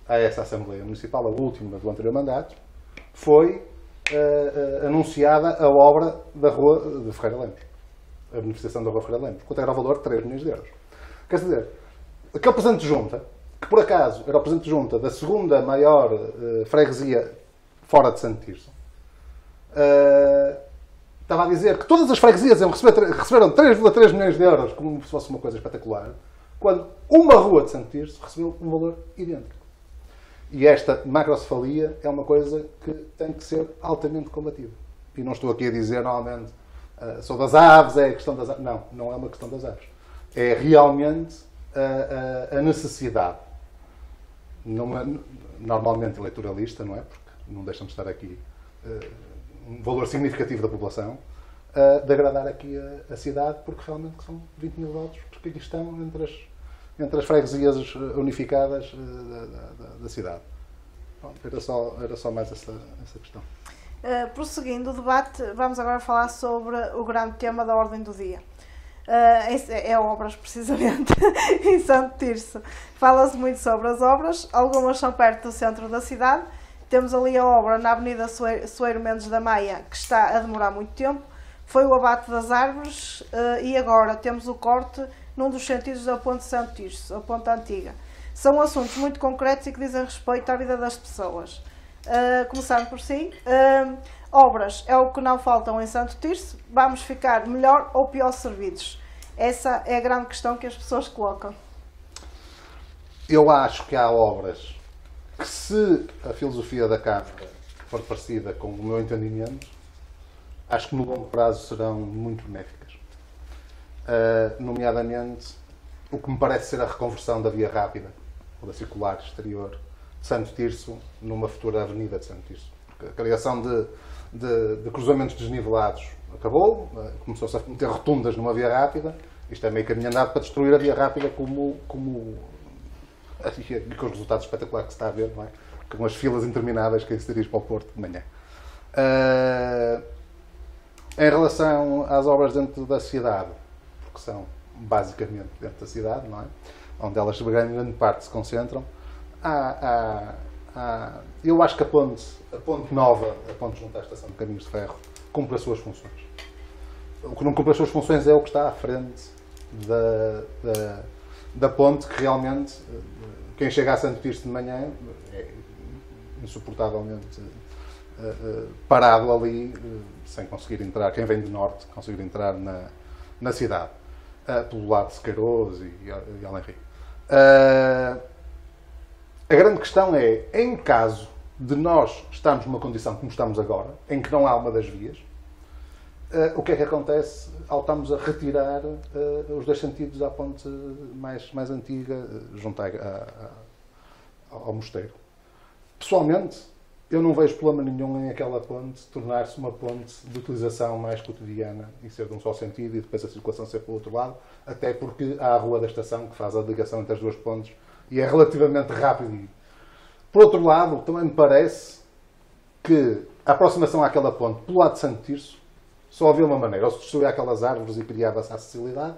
a essa Assembleia Municipal, a última do anterior mandato, foi anunciada a obra da Rua de Ferreira Lemos. A beneficiação da Rua Ferreira Lemos. Quanto era o valor? 3 milhões de euros. Quer dizer, aquele presidente de junta, que por acaso era o presidente de junta da segunda maior freguesia fora de Santo Tirso, estava a dizer que todas as freguesias receberam 3,3 milhões de euros, como se fosse uma coisa espetacular, quando uma rua de Santo Tirso recebeu um valor idêntico. E esta macrocefalia é uma coisa que tem que ser altamente combatida. E não estou aqui a dizer, normalmente, sou das aves, é a questão das aves. Não, não é uma questão das aves. É realmente a necessidade, não é, normalmente eleitoralista, não é? Porque não deixam de estar aqui um valor significativo da população, de agradar aqui a cidade, porque realmente são 20 mil votos, porque aqui estão entre as freguesias unificadas da cidade. Bom, era só mais essa questão. Prosseguindo o debate, vamos agora falar sobre o grande tema da ordem do dia. É obras, precisamente, em Santo Tirso. Fala-se muito sobre as obras, algumas são perto do centro da cidade. Temos ali a obra na Avenida Soeiro Mendes da Maia, que está a demorar muito tempo. Foi o abate das árvores e agora temos o corte num dos sentidos da Ponte Santo Tirso, a Ponte Antiga. São assuntos muito concretos e que dizem respeito à vida das pessoas. Começando por si, obras é o que não faltam em Santo Tirso. Vamos ficar melhor ou pior servidos? Essa é a grande questão que as pessoas colocam. Eu acho que há obras que, se a filosofia da Câmara for parecida com o meu entendimento, acho que no longo prazo serão muito benéficas. Nomeadamente, o que me parece ser a reconversão da via rápida, ou da circular exterior, de Santo Tirso, numa futura avenida de Santo Tirso. A criação de cruzamentos desnivelados acabou, começou-se a meter rotundas numa via rápida. Isto é meio caminho andado para destruir a via rápida com os resultados espetaculares que se está a ver, não é? Com as filas intermináveis que se dirige para o Porto de manhã. Em relação às obras dentro da cidade, porque são basicamente dentro da cidade, não é? Onde elas, em grande parte, se concentram, eu acho que a ponte nova, a ponte junto à Estação de Caminhos de Ferro, cumpre as suas funções. o que não cumpre as suas funções é o que está à frente da ponte, que realmente, quem chega a Santo Tirso de manhã é insuportavelmente parado ali, sem conseguir entrar, quem vem de norte, conseguir entrar na cidade, pelo lado de Sequeiros e Além Rio. A grande questão é, em caso de nós estarmos numa condição como estamos agora, em que não há uma das vias, o que é que acontece ao estarmos a retirar os dois sentidos à ponte mais antiga, junto ao mosteiro? Pessoalmente, eu não vejo problema nenhum em aquela ponte tornar-se uma ponte de utilização mais cotidiana e ser de um só sentido e depois a circulação ser para o outro lado, até porque há a Rua da Estação que faz a ligação entre as duas pontes e é relativamente rápido. Por outro lado, também me parece que a aproximação àquela ponte pelo lado de Santo Tirso só havia uma maneira, ou se destruía aquelas árvores e criava-se a acessibilidade,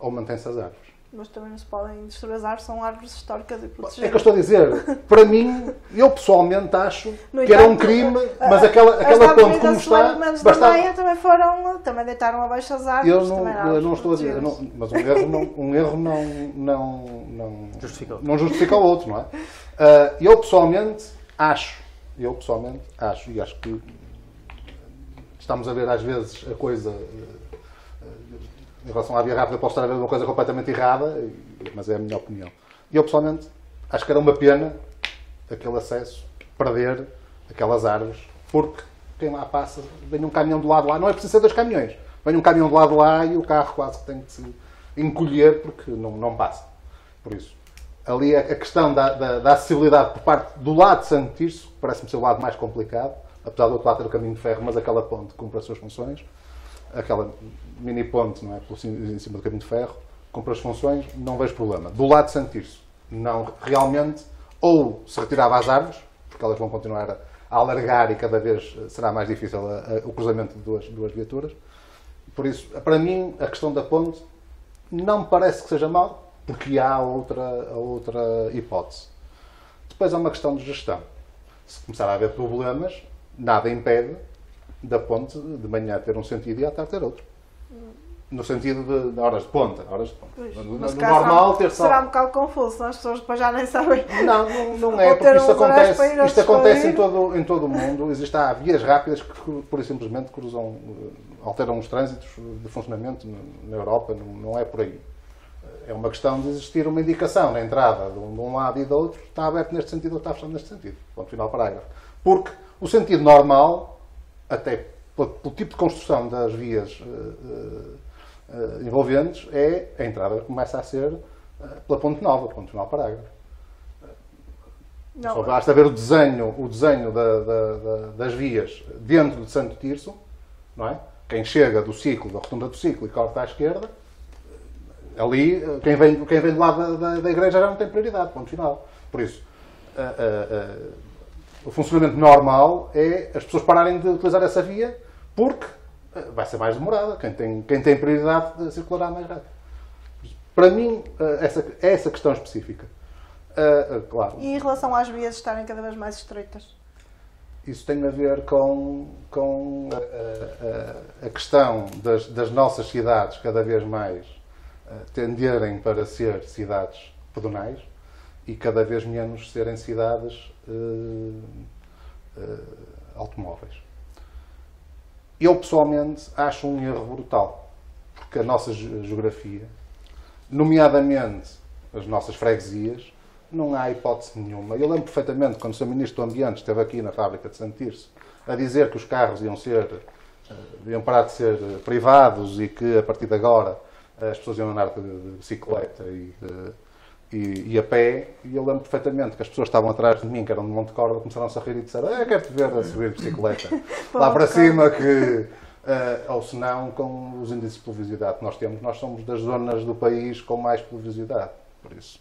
ou mantém-se as árvores. Mas também não se podem destruir as árvores, são árvores históricas e É que eu protegidas. estou a dizer, para mim, eu pessoalmente acho No que era um entanto, crime, mas aquela ponte como está, bastava... também deitaram abaixo as árvores. Eu não estou a dizer, mas um erro não justifica o outro, não é? Eu pessoalmente acho, e acho que estamos a ver às vezes a coisa em relação à via rápida, posso estar a ver uma coisa completamente errada, mas é a minha opinião. E eu pessoalmente acho que era uma pena aquele acesso, perder aquelas árvores, porque quem lá passa, vem um caminhão do lado lá, não é preciso ser 2 caminhões, vem um caminhão do lado lá e o carro quase que tem que se encolher porque não passa. Por isso, ali a questão da acessibilidade por parte do lado de Santo Tirso, parece-me ser o lado mais complicado, apesar do outro lado ter o caminho de ferro, mas aquela ponte cumpre as suas funções, aquela mini ponte, não é, em cima do caminho de ferro, cumpre as funções, não vejo problema. Do lado de Santo Tirso, não, realmente, ou se retirava as árvores, porque elas vão continuar a alargar e cada vez será mais difícil o cruzamento de duas viaturas. Por isso, para mim, a questão da ponte não me parece que seja mal, porque há outra hipótese. Depois há uma questão de gestão. Se começar a haver problemas, nada impede da ponte de manhã ter um sentido e à tarde ter outro. No sentido de horas de ponta. No normal, ter só... Será um bocado confuso, as pessoas depois já nem sabem. Não é, porque isto acontece em todo o mundo. Há vias rápidas que, pura e simplesmente, alteram os trânsitos de funcionamento na Europa. Não é por aí. É uma questão de existir uma indicação na entrada de um lado e do outro. Está aberto neste sentido ou está fechado neste sentido. Ponto final, parágrafo. Porque o sentido normal, até pelo tipo de construção das vias envolventes, é a entrada que começa a ser pela Ponte Nova, ponto final, parágrafo. Só basta ver o desenho das vias dentro de Santo Tirso, não é? Quem chega do ciclo, da rotunda do ciclo e corta à esquerda, ali, quem vem do lado da igreja já não tem prioridade, ponto final. Por isso, o funcionamento normal é as pessoas pararem de utilizar essa via, porque vai ser mais demorada. Quem tem prioridade circulará mais rápido. Para mim, essa questão específica. Claro. E em relação às vias estarem cada vez mais estreitas? Isso tem a ver com a questão das nossas cidades cada vez mais tenderem para ser cidades pedonais e cada vez menos serem cidades automóveis. Eu, pessoalmente, acho um erro brutal, porque a nossa geografia, nomeadamente as nossas freguesias, não há hipótese nenhuma. Eu lembro perfeitamente quando o Sr. Ministro do Ambiente esteve aqui na fábrica de Santo Tirso a dizer que os carros iam parar de ser privados e que, a partir de agora, as pessoas iam andar de bicicleta e a pé, e eu lembro perfeitamente que as pessoas que estavam atrás de mim, que eram de Montecorda, começaram-se a rir e disseram: quero-te ver a subir de bicicleta lá para cima, ou se não, com os índices de pluviosidade que nós temos, nós somos das zonas do país com mais pluviosidade, por isso.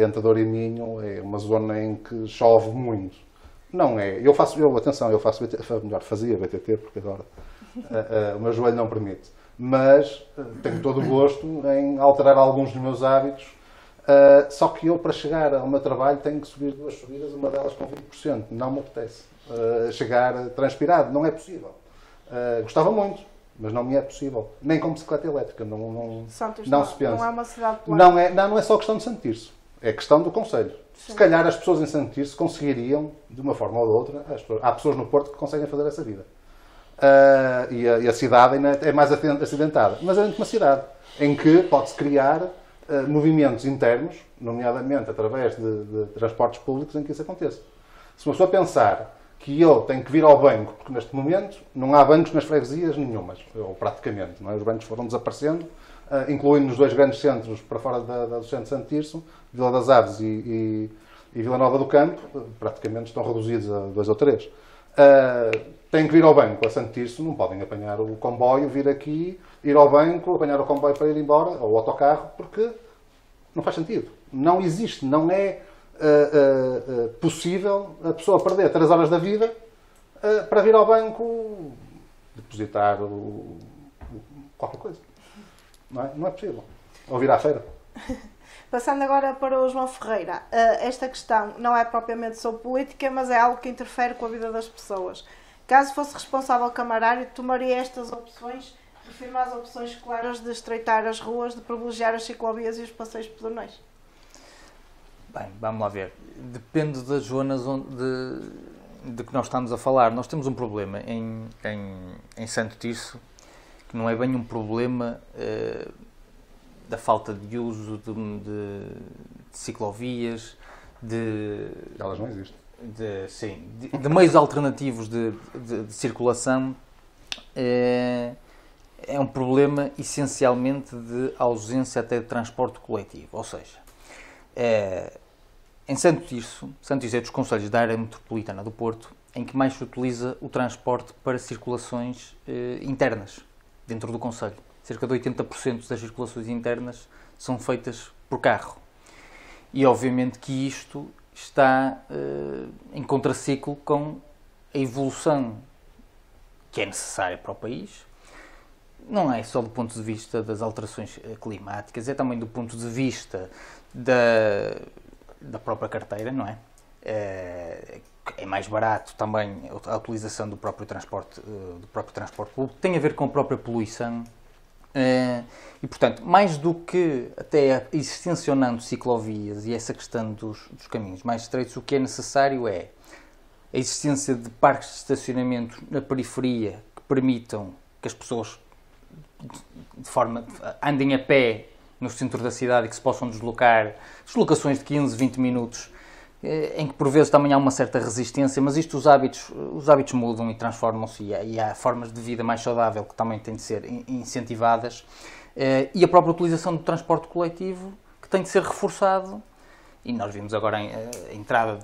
Entre Douro e Minho é uma zona em que chove muito. Não é, fazia BTT, porque agora o meu joelho não permite, mas tenho todo o gosto em alterar alguns dos meus hábitos. Só que eu, para chegar ao meu trabalho, tenho que subir 2 subidas, uma delas com 20%. Não me apetece chegar transpirado, não é possível. Gostava muito, mas não me é possível. Nem com bicicleta elétrica, não Santos se pensa. não é uma cidade plana. Não é só questão de Santo Tirso, é questão do concelho. Sim. Se calhar as pessoas em Santo Tirso conseguiriam, de uma forma ou de outra, há pessoas no Porto que conseguem fazer essa vida. E a cidade ainda é mais acidentada. Mas é dentro de uma cidade em que pode-se criar movimentos internos, nomeadamente através de transportes públicos, em que isso aconteça. Se uma pessoa pensar que eu tenho que vir ao banco, porque neste momento não há bancos nas freguesias nenhumas, ou praticamente, não é? Os bancos foram desaparecendo, incluindo os dois grandes centros para fora do centro de Santo Tirso, Vila das Aves e Vila Nova do Campo, praticamente estão reduzidos a 2 ou 3. Têm que vir ao banco a Santo Tirso, não podem apanhar o comboio, vir aqui, ir ao banco, apanhar o comboio para ir embora, ou o autocarro, porque não faz sentido. Não existe, não é possível a pessoa perder 3 horas da vida para vir ao banco depositar qualquer coisa. Não é possível. Ou vir à feira. Passando agora para o João Ferreira, esta questão não é propriamente sobre política, mas é algo que interfere com a vida das pessoas. Caso fosse responsável camarário, tomaria estas opções, refiro às opções claras de estreitar as ruas, de privilegiar as ciclovias e os passeios pedonais. Bem, vamos lá ver. Depende das zonas de que nós estamos a falar. Nós temos um problema em Santo Tirso, que não é bem um problema da falta de uso de ciclovias, Elas não existem. de meios alternativos de circulação. É um problema essencialmente de ausência até de transporte coletivo. Ou seja, em Santo Tirso é dos concelhos da área metropolitana do Porto em que mais se utiliza o transporte para circulações internas dentro do concelho. Cerca de 80% das circulações internas são feitas por carro. E obviamente que isto está em contraciclo com a evolução que é necessária para o país. Não é só do ponto de vista das alterações climáticas, é também do ponto de vista da própria carteira, não é? É mais barato também a utilização do próprio transporte público, tem a ver com a própria poluição. E, portanto, mais do que até a existência ou não de ciclovias e essa questão dos caminhos mais estreitos, o que é necessário é a existência de parques de estacionamento na periferia que permitam que as pessoas andem a pé no centro da cidade e que se possam deslocações de 15, 20 minutos, em que por vezes também há uma certa resistência, mas os hábitos mudam e transformam-se e há formas de vida mais saudável que também têm de ser incentivadas, e a própria utilização do transporte coletivo que tem de ser reforçado. E nós vimos agora a entrada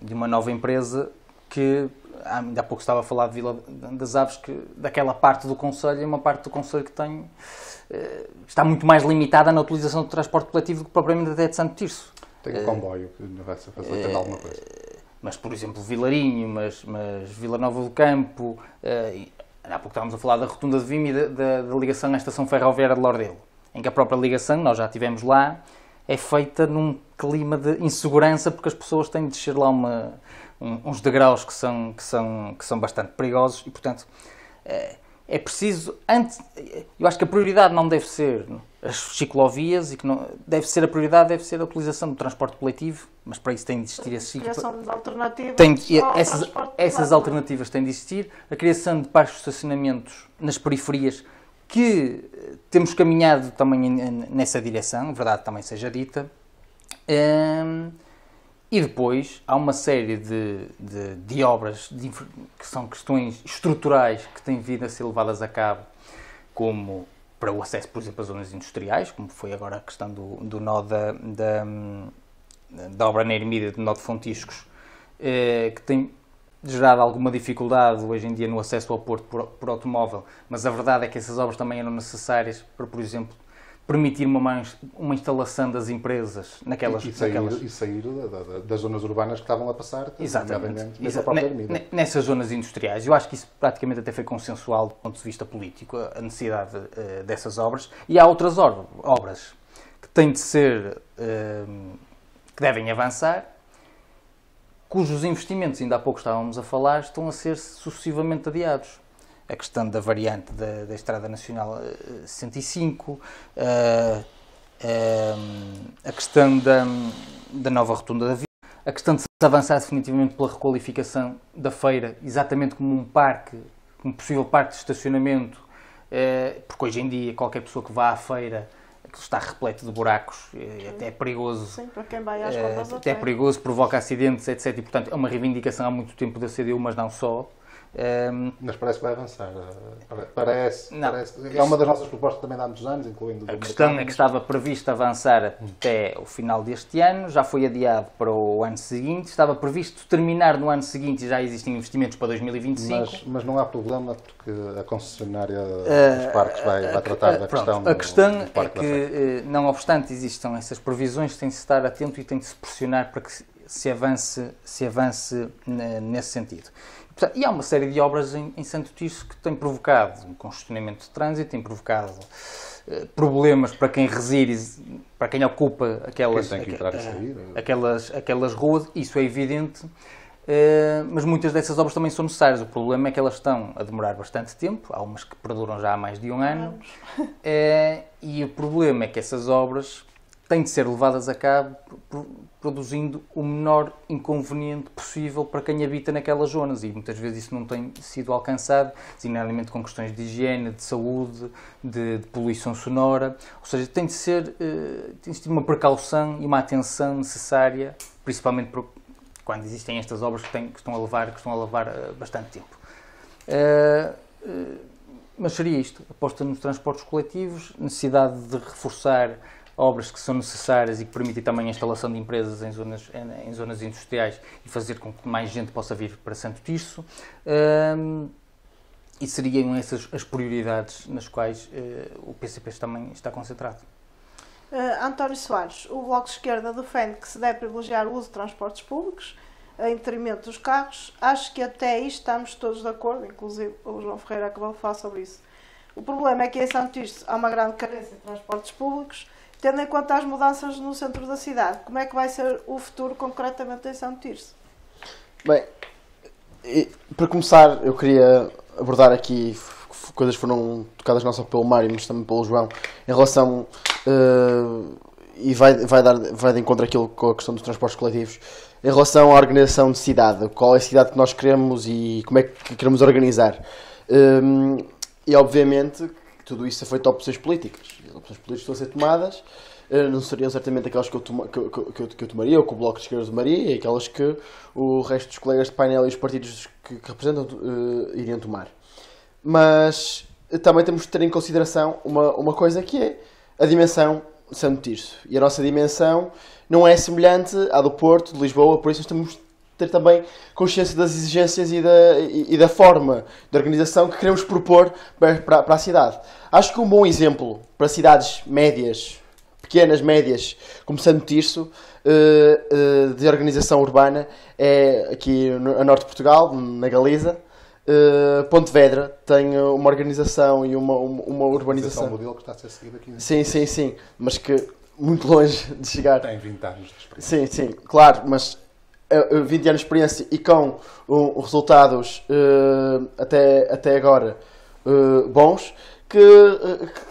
de uma nova empresa que ainda há pouco estava a falar de Vila das Aves, que daquela parte do concelho é uma parte do concelho que está muito mais limitada na utilização do transporte coletivo do que propriamente até de Santo Tirso. Tem um comboio que vai se fazer alguma coisa. Mas, por exemplo, Vilarinho, mas Vila Nova do Campo, há pouco estávamos a falar da Rotunda de Vime e da ligação à estação ferroviária de Lordelo, em que a própria ligação, nós já estivemos lá, é feita num clima de insegurança, porque as pessoas têm de descer lá uns degraus que são bastante perigosos e, portanto, é preciso... eu acho que a prioridade não deve ser as ciclovias, e que não, a prioridade deve ser a utilização do transporte coletivo, mas para isso tem de existir essas alternativas têm de existir, a criação de parques de estacionamentos nas periferias, que temos caminhado também nessa direção, verdade também seja dita, e depois há uma série de obras que são questões estruturais que têm vindo a ser levadas a cabo, como para o acesso, por exemplo, às zonas industriais, como foi agora a questão do nó da obra na Ermida de Nó de Fontiscos, que tem gerado alguma dificuldade hoje em dia no acesso ao Porto por automóvel, mas a verdade é que essas obras também eram necessárias para, por exemplo, permitir uma instalação das empresas naquelas... E sair das zonas urbanas que estavam a passar, exatamente, nessa própria Ermida. Nessas zonas industriais. Eu acho que isso praticamente até foi consensual do ponto de vista político, a necessidade dessas obras. E há outras obras que têm de ser... que devem avançar, cujos investimentos, ainda há pouco estávamos a falar, estão a ser sucessivamente adiados. a questão da variante da Estrada Nacional 105, a questão da nova rotunda da Via, a questão de se avançar definitivamente pela requalificação da feira, exatamente como um parque, como possível parque de estacionamento, porque hoje em dia qualquer pessoa que vá à feira aquilo está repleto de buracos, até é perigoso. Sim, para quem vai às compras até é perigoso, provoca acidentes, etc. E, portanto, é uma reivindicação há muito tempo da CDU, mas não só. Mas parece que vai avançar. Parece. É uma das nossas propostas também de há muitos anos, incluindo... A questão é que estava previsto avançar até o final deste ano, já foi adiado para o ano seguinte, estava previsto terminar no ano seguinte e já existem investimentos para 2025. Mas não há problema porque a concessionária dos parques vai tratar da questão. A questão é que, não obstante existam essas previsões, tem de se estar atento e tem de se pressionar para que se avance nesse sentido. E há uma série de obras em Santo Tirso que têm provocado um congestionamento de trânsito, têm provocado problemas para quem reside, para quem ocupa aquelas ruas, isso é evidente, mas muitas dessas obras também são necessárias. O problema é que elas estão a demorar bastante tempo, há umas que perduram já há mais de um ano, e o problema é que essas obras têm de ser levadas a cabo produzindo o menor inconveniente possível para quem habita naquelas zonas, e muitas vezes isso não tem sido alcançado, designadamente com questões de higiene, de saúde, de poluição sonora, ou seja, tem de ser uma precaução e uma atenção necessária, principalmente quando existem estas obras que estão a levar bastante tempo. Mas seria isto, aposta nos transportes coletivos, necessidade de reforçar obras que são necessárias e que permitem também a instalação de empresas em zonas industriais e fazer com que mais gente possa vir para Santo Tirso. E seriam essas as prioridades nas quais o PCP também está concentrado. António Soares, o Bloco de Esquerda defende que se deve privilegiar o uso de transportes públicos em detrimento dos carros. Acho que até aí estamos todos de acordo, inclusive o João Ferreira acabou de falar sobre isso. O problema é que em Santo Tirso há uma grande carência de transportes públicos, tendo em conta as mudanças no centro da cidade. Como é que vai ser o futuro concretamente em Santo Tirso? Bem, para começar, eu queria abordar aqui coisas que foram tocadas não só pelo Mário, mas também pelo João, em relação, e vai de encontro àquilo com a questão dos transportes coletivos, em relação à organização de cidade, qual é a cidade que nós queremos e como é que queremos organizar. E obviamente tudo isso é feito de opções políticas. As opções políticas estão a ser tomadas, não seriam certamente aquelas que eu tomaria, ou que o Bloco de Esquerda tomaria, e aquelas que o resto dos colegas de painel e os partidos que representam iriam tomar. Mas também temos de ter em consideração uma coisa que é a dimensão de Santo Tirso. E a nossa dimensão não é semelhante à do Porto, de Lisboa, por isso nós temos de ter também consciência das exigências e da forma de organização que queremos propor para a cidade. Acho que um bom exemplo para cidades médias, pequenas, médias, como Santo Tirso, de organização urbana, é aqui a norte de Portugal, na Galiza. Pontevedra tem uma organização e uma urbanização. É um modelo que está a ser seguido aqui. Sim, mas que muito longe de chegar. Tem 20 anos de experiência. Sim, claro, mas 20 anos de experiência e com resultados até agora bons, que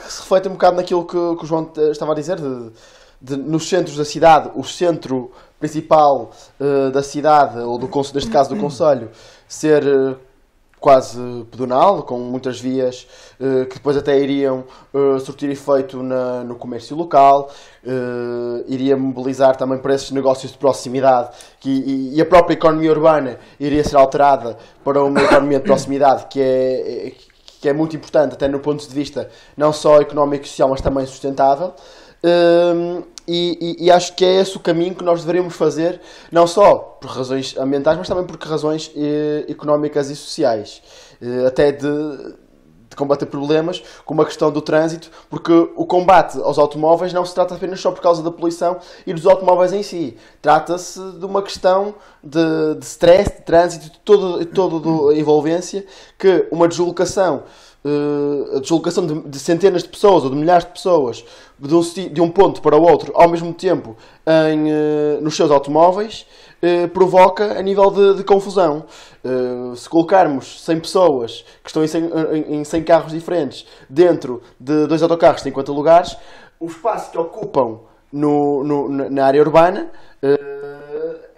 se refletem um bocado naquilo que o João estava a dizer, nos centros da cidade, o centro principal da cidade, ou neste caso do concelho, ser quase pedonal, com muitas vias que depois até iriam surtir efeito no comércio local, iria mobilizar também para esses negócios de proximidade, e a própria economia urbana iria ser alterada para uma economia de proximidade que é muito importante, até no ponto de vista não só económico e social, mas também sustentável. E acho que é esse o caminho que nós deveríamos fazer, não só por razões ambientais, mas também por razões económicas e sociais, até de combater problemas como a questão do trânsito, porque o combate aos automóveis não se trata apenas só por causa da poluição e dos automóveis em si, trata-se de uma questão de stress, de trânsito, de toda a envolvência, que uma deslocação de centenas de pessoas ou de milhares de pessoas de um ponto para o outro ao mesmo tempo nos seus automóveis provoca a nível de confusão. Se colocarmos 100 pessoas que estão em 100 carros diferentes dentro de 2 autocarros de 50 lugares, o espaço que ocupam na área urbana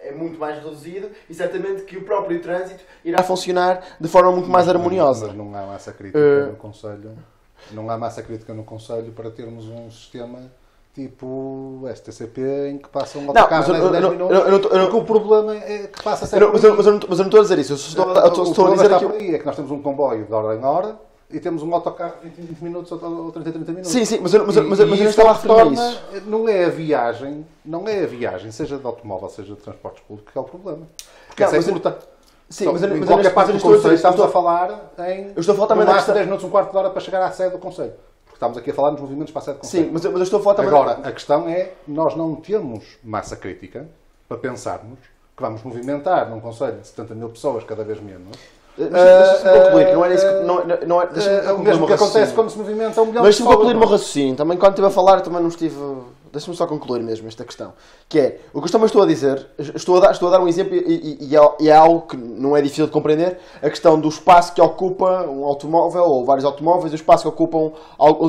é muito mais reduzido e certamente que o próprio trânsito irá funcionar de forma muito mais harmoniosa. Mas não há massa crítica no Conselho. Não há massa crítica no Conselho para termos um sistema tipo STCP em que passa um autocarro em 10 minutos. Porque o problema é que passa sempre. Mas eu não estou a dizer isso. Estou a dizer que é que nós temos um comboio de hora em hora e temos um autocarro de 20 minutos ou 30 minutos. Sim, mas eu não estava a referir a isso. Não é a viagem, seja de automóvel, seja de transportes públicos, que é o problema. Porque Não, essa é importante. Sim, Só, mas em qualquer parte do Conselho estamos a falar em eu estou a falar também no da máximo questão... 10 minutos, um quarto de hora para chegar à sede do Conselho. Porque estamos aqui a falar nos movimentos para a sede do Conselho. Sim, mas eu estou a falar também... Agora, a questão é, nós não temos massa crítica para pensarmos que vamos movimentar num Conselho de 70 mil pessoas, cada vez menos. Deixa-me concluir, que não era isso que... O mesmo que acontece quando se movimenta 1 milhão de Mas deixa-me pessoas. concluir o meu raciocínio. Também quando estive a falar, eu também não estive... Deixa-me só concluir mesmo esta questão. Que é, o que eu também estou a dizer, estou a dar um exemplo e é algo que não é difícil de compreender, a questão do espaço que ocupa um automóvel ou vários automóveis, o espaço que ocupam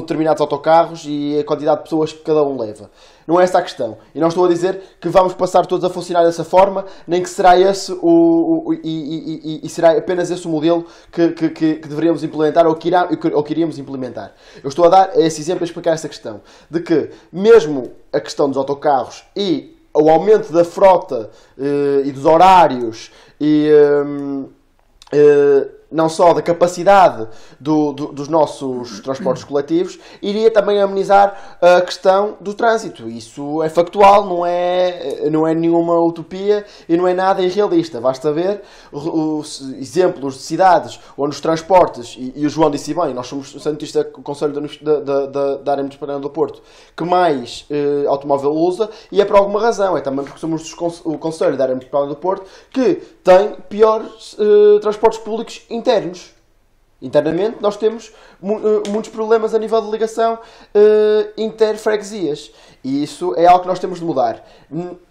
determinados autocarros e a quantidade de pessoas que cada um leva. Não é essa a questão. E não estou a dizer que vamos passar todos a funcionar dessa forma, nem que será esse e será apenas esse o modelo que deveríamos implementar ou que iríamos implementar. Eu estou a dar esse exemplo a explicar essa questão. De que, mesmo a questão dos autocarros e o aumento da frota e dos horários e não só da capacidade dos nossos transportes coletivos, iria também amenizar a questão do trânsito. Isso é factual, não é nenhuma utopia e não é nada irrealista. Basta ver os exemplos de cidades onde os transportes, e o João disse bem, nós somos o Santista Conselho da área metropolitana do Porto, que mais automóvel usa, e é por alguma razão. É também porque somos o Conselho da área metropolitana do Porto que tem piores transportes públicos internos. Internamente, nós temos muitos problemas a nível de ligação inter-freguesias. E isso é algo que nós temos de mudar.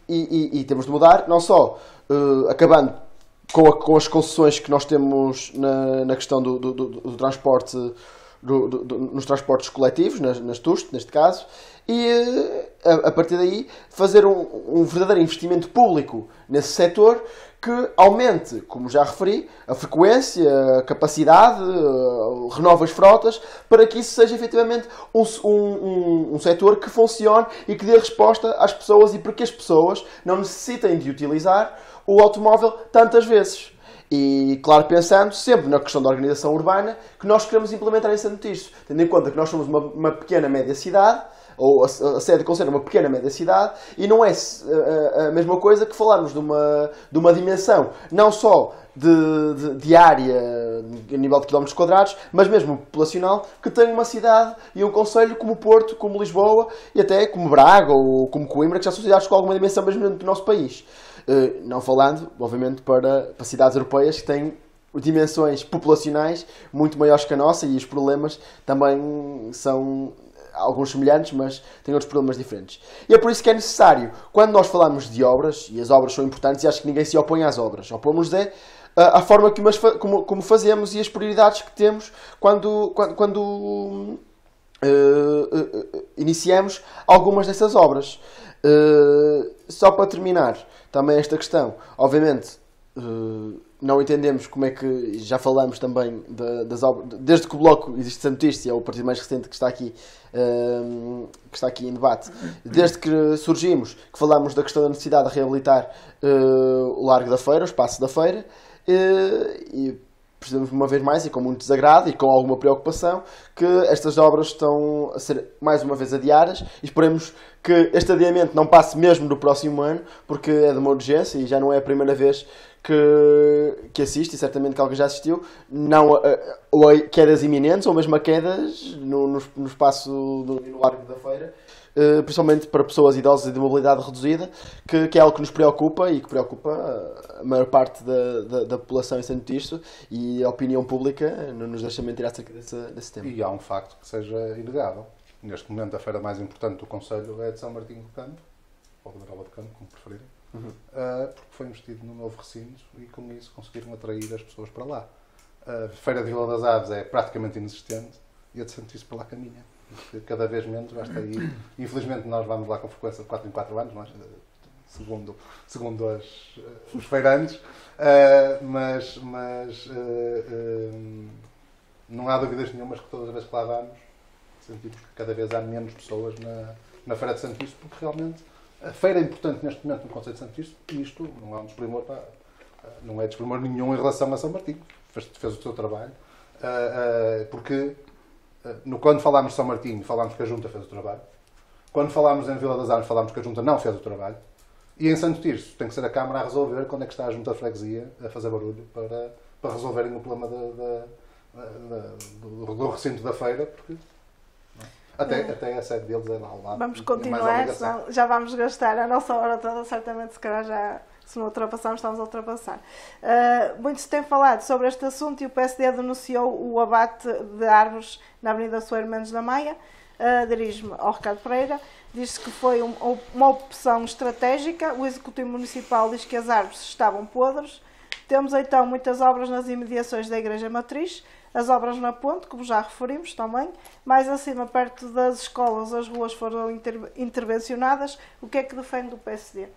E temos de mudar, não só acabando com as concessões que nós temos na questão do transporte, nos transportes coletivos, nas TUST, neste caso, e a partir daí fazer um verdadeiro investimento público nesse setor que aumente, como já referi, a frequência, a capacidade, renove as frotas, para que isso seja efetivamente um setor que funcione e que dê resposta às pessoas e para que as pessoas não necessitem de utilizar o automóvel tantas vezes. E, claro, pensando sempre na questão da organização urbana que nós queremos implementar em Santo Tirso, tendo em conta que nós somos uma pequena média cidade, ou a sede do Conselho é uma pequena média cidade, e não é a mesma coisa que falarmos de uma dimensão não só de área a nível de quilómetros quadrados, mas mesmo populacional, que tem uma cidade e um concelho como Porto, como Lisboa e até como Braga ou como Coimbra, que já são cidades com alguma dimensão mesmo dentro do nosso país. Não falando, obviamente, para cidades europeias que têm dimensões populacionais muito maiores que a nossa e os problemas também são alguns semelhantes, mas têm outros problemas diferentes. E é por isso que é necessário, quando nós falamos de obras, e as obras são importantes, e acho que ninguém se opõe às obras, opomos é a forma como fazemos e as prioridades que temos quando iniciamos algumas dessas obras. Só para terminar, também esta questão, obviamente, não entendemos como é que, já falamos também das obras, desde que o Bloco existe Santo Tirso, é o partido mais recente que está aqui em debate, desde que surgimos, que falámos da questão da necessidade de reabilitar o Largo da Feira, o espaço da Feira, e precisamos uma vez mais, e com muito desagrado e com alguma preocupação, que estas obras estão a ser mais uma vez adiadas e esperemos que este adiamento não passe mesmo no próximo ano, porque é de uma urgência e já não é a primeira vez que assiste, e certamente que alguém já assistiu, não ou a quedas iminentes ou mesmo a quedas no espaço no Largo da Feira, principalmente para pessoas idosas e de mobilidade reduzida, que é algo que nos preocupa e que preocupa a maior parte da população em Santo Tirso, e a opinião pública não nos deixa mentir acerca desse tema. E há um facto que seja inegável. Neste momento, a feira mais importante do Conselho é de São Martinho do Campo, ou de Marola do Campo, como preferirem. porque foi investido no novo recinto e com isso conseguiram atrair as pessoas para lá. A Feira de Vila das Aves é praticamente inexistente e a de Santo Tirso para lá caminha. Cada vez menos, basta ir. Infelizmente nós vamos lá com frequência de 4 em 4 anos, segundo os feirantes, mas não há dúvidas nenhumas que todas as vezes que lá vamos sentimos que cada vez há menos pessoas na Feira de Santo Tirso, porque realmente a feira é importante neste momento no Conceito de Santo Tirso e isto não é um desprimor, não é desprimor nenhum em relação a São Martinho, fez o seu trabalho, porque quando falámos de São Martinho falámos que a Junta fez o trabalho, quando falámos em Vila das Aves falámos que a Junta não fez o trabalho, e em Santo Tirso tem que ser a Câmara a resolver quando é que está a Junta de Freguesia a fazer barulho para resolverem o problema do recinto da feira, porque até a sede deles é lá ao lado. Vamos continuar, senão já vamos gastar a nossa hora toda, certamente se calhar já, se não ultrapassarmos, estamos a ultrapassar. Muito se tem falado sobre este assunto e o PSD denunciou o abate de árvores na Avenida Soeiro Mendes da Maia. Dirijo-me ao Ricardo Pereira. Diz-se que foi uma opção estratégica. O Executivo Municipal diz que as árvores estavam podres. Temos então muitas obras nas imediações da Igreja Matriz, as obras na ponte, como já referimos também. Mais acima, perto das escolas, as ruas foram intervencionadas. O que é que defende o PSD?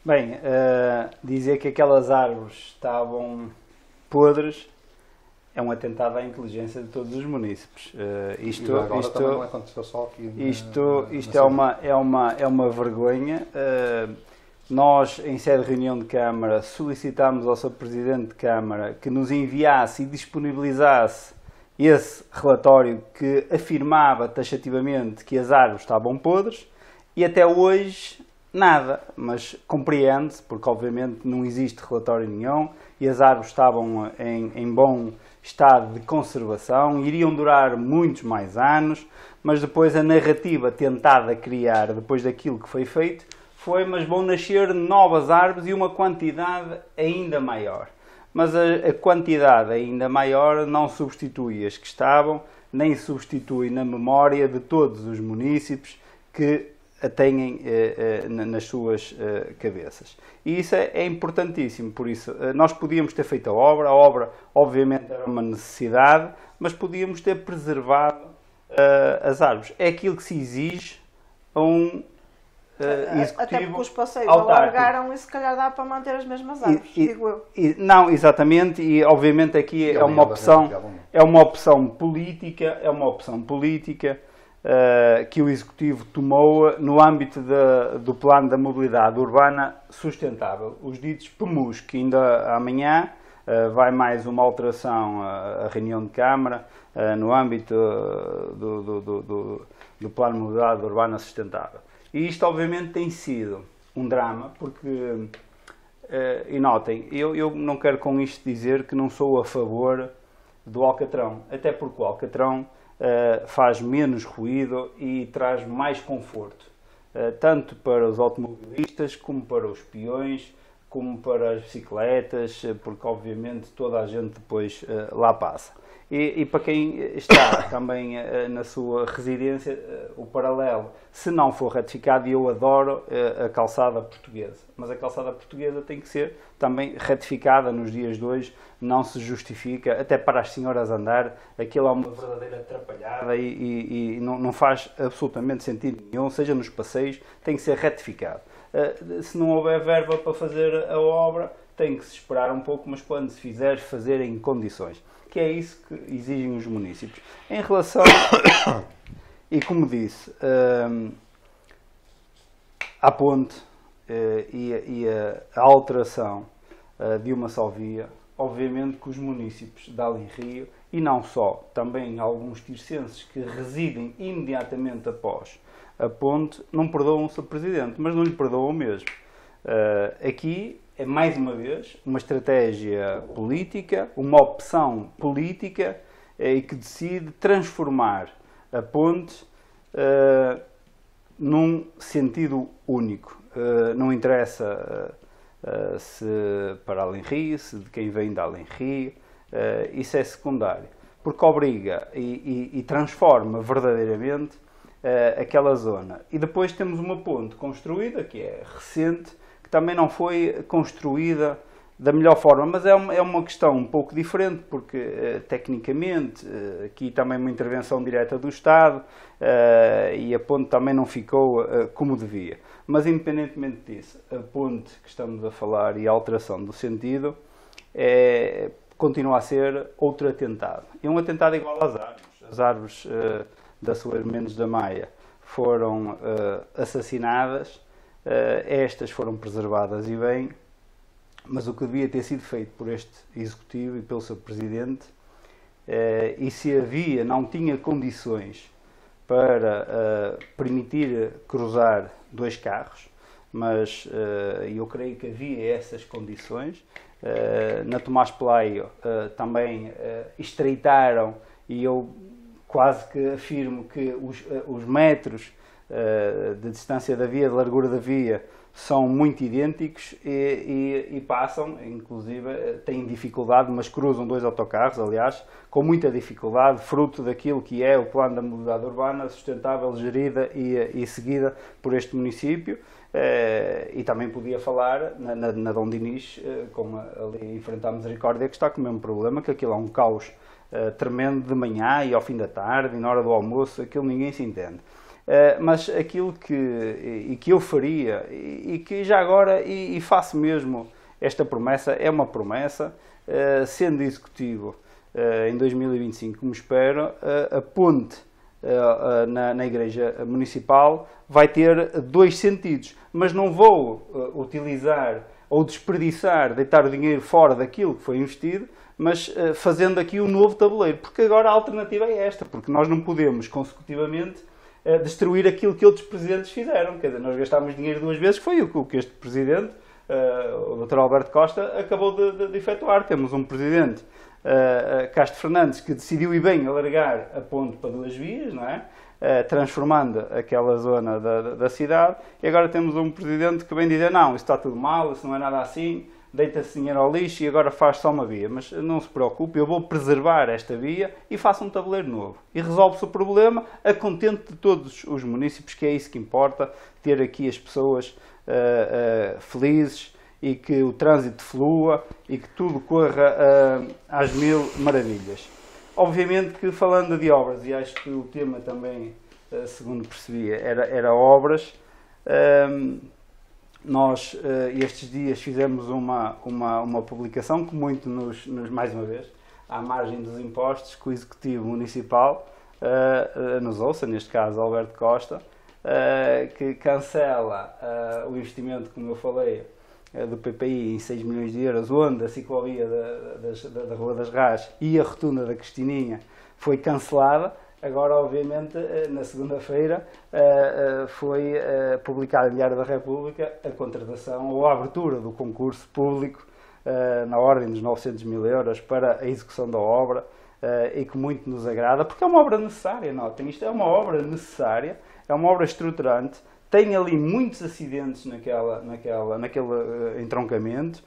Bem, dizer que aquelas árvores estavam podres é um atentado à inteligência de todos os munícipes. Isto é uma vergonha. Nós, em sede de reunião de Câmara, solicitámos ao Sr. Presidente de Câmara que nos enviasse e disponibilizasse esse relatório que afirmava taxativamente que as árvores estavam podres e até hoje nada, mas compreende-se, porque obviamente não existe relatório nenhum e as árvores estavam em bom estado de conservação, iriam durar muitos mais anos, mas depois a narrativa tentada criar depois daquilo que foi feito foi, mas vão nascer novas árvores e uma quantidade ainda maior. Mas a quantidade ainda maior não substitui as que estavam, nem substitui na memória de todos os munícipes que a têm nas suas cabeças. E isso é importantíssimo, por isso nós podíamos ter feito a obra obviamente era uma necessidade, mas podíamos ter preservado as árvores. É aquilo que se exige a um executivo até porque os passeios autárquico. Alargaram e se calhar dá para manter as mesmas árvores, digo eu. Não, exatamente, e obviamente aqui é uma opção política, que o Executivo tomou no âmbito do Plano da Mobilidade Urbana Sustentável, os ditos PMUs, que ainda amanhã vai mais uma alteração à reunião de Câmara no âmbito do Plano de Mobilidade Urbana Sustentável. E isto obviamente tem sido um drama, porque, e notem, eu não quero com isto dizer que não sou a favor do Alcatrão, até porque o Alcatrão faz menos ruído e traz mais conforto, tanto para os automobilistas, como para os peões, como para as bicicletas, porque obviamente toda a gente depois lá passa. E para quem está também na sua residência, o paralelo, se não for retificado, e eu adoro a calçada portuguesa, mas a calçada portuguesa tem que ser também retificada nos dias de hoje, não se justifica, até para as senhoras andar, aquilo é uma verdadeira atrapalhada e não faz absolutamente sentido nenhum, seja nos passeios, tem que ser retificado. Se não houver verba para fazer a obra, tem que se esperar um pouco, mas quando se fizer, fazer em condições. Que é isso que exigem os municípios. Em relação, e como disse, à ponte e a alteração de uma só via, obviamente que os municípios de Alenrio, e não só, também alguns tircenses que residem imediatamente após a ponte, não perdoam o Sr. Presidente, mas não lhe perdoam mesmo. Aqui é, mais uma vez, uma estratégia política, uma opção política e que decide transformar a ponte num sentido único. Não interessa se para Alenrio, se de quem vem de Alenrio, isso é secundário, porque obriga e transforma verdadeiramente aquela zona. E depois temos uma ponte construída, que é recente, que que também não foi construída da melhor forma, mas é uma questão um pouco diferente, porque tecnicamente aqui também uma intervenção direta do Estado e a ponte também não ficou como devia. Mas independentemente disso, a ponte que estamos a falar e a alteração do sentido continua a ser outro atentado. É um atentado igual às árvores. As árvores da Soeiro Mendes da Maia foram assassinadas, estas foram preservadas e bem, mas o que devia ter sido feito por este Executivo e pelo seu Presidente, e se não tinha condições para permitir cruzar 2 carros, mas eu creio que havia essas condições. Na Tomás Pelaio também estreitaram, e eu quase que afirmo que os metros de distância da via, de largura da via, são muito idênticos e passam, inclusive têm dificuldade, mas cruzam 2 autocarros, aliás, com muita dificuldade, fruto daquilo que é o plano da mobilidade urbana sustentável, gerida e seguida por este município. E também podia falar na Dom Dinis, ali em frente à Misericórdia, que está com o mesmo problema, que aquilo é um caos tremendo de manhã e ao fim da tarde e na hora do almoço, aquilo ninguém se entende. Mas aquilo que eu faria, e que já agora, e faço mesmo esta promessa, é uma promessa, sendo Executivo em 2025, como espero, a ponte na Igreja Municipal vai ter 2 sentidos, mas não vou utilizar ou desperdiçar, deitar o dinheiro fora daquilo que foi investido, mas fazendo aqui um novo tabuleiro, porque agora a alternativa é esta, porque nós não podemos consecutivamente destruir aquilo que outros presidentes fizeram. Quer dizer, nós gastámos dinheiro 2 vezes, que foi o que este presidente, o Dr. Alberto Costa, acabou de efetuar. Temos um presidente, Castro Fernandes, que decidiu e bem alargar a ponte para 2 vias, não é? Transformando aquela zona da cidade, e agora temos um presidente que vem dizer: não, isso está tudo mal, isso não é nada assim, deita-se dinheiro ao lixo e agora faz só uma via. Mas não se preocupe, eu vou preservar esta via e faço um tabuleiro novo. E resolve-se o problema a contente de todos os municípios, que é isso que importa, ter aqui as pessoas felizes e que o trânsito flua e que tudo corra às mil maravilhas. Obviamente que, falando de obras, e acho que o tema também, segundo percebia, era obras, nós estes dias fizemos uma publicação que muito mais uma vez, à margem dos impostos, que o Executivo Municipal nos ouça, neste caso Alberto Costa, que cancela o investimento, como eu falei, do PPI em 6 milhões de euros, onde a ciclovia da Rua das Rás e a rotunda da Cristininha foi cancelada. Agora, obviamente, na segunda-feira foi publicada em Diário da República a contratação ou a abertura do concurso público na ordem dos 900 mil euros para a execução da obra, e que muito nos agrada, porque é uma obra necessária, notem, isto é uma obra necessária, é uma obra estruturante. Tem ali muitos acidentes naquele entroncamento,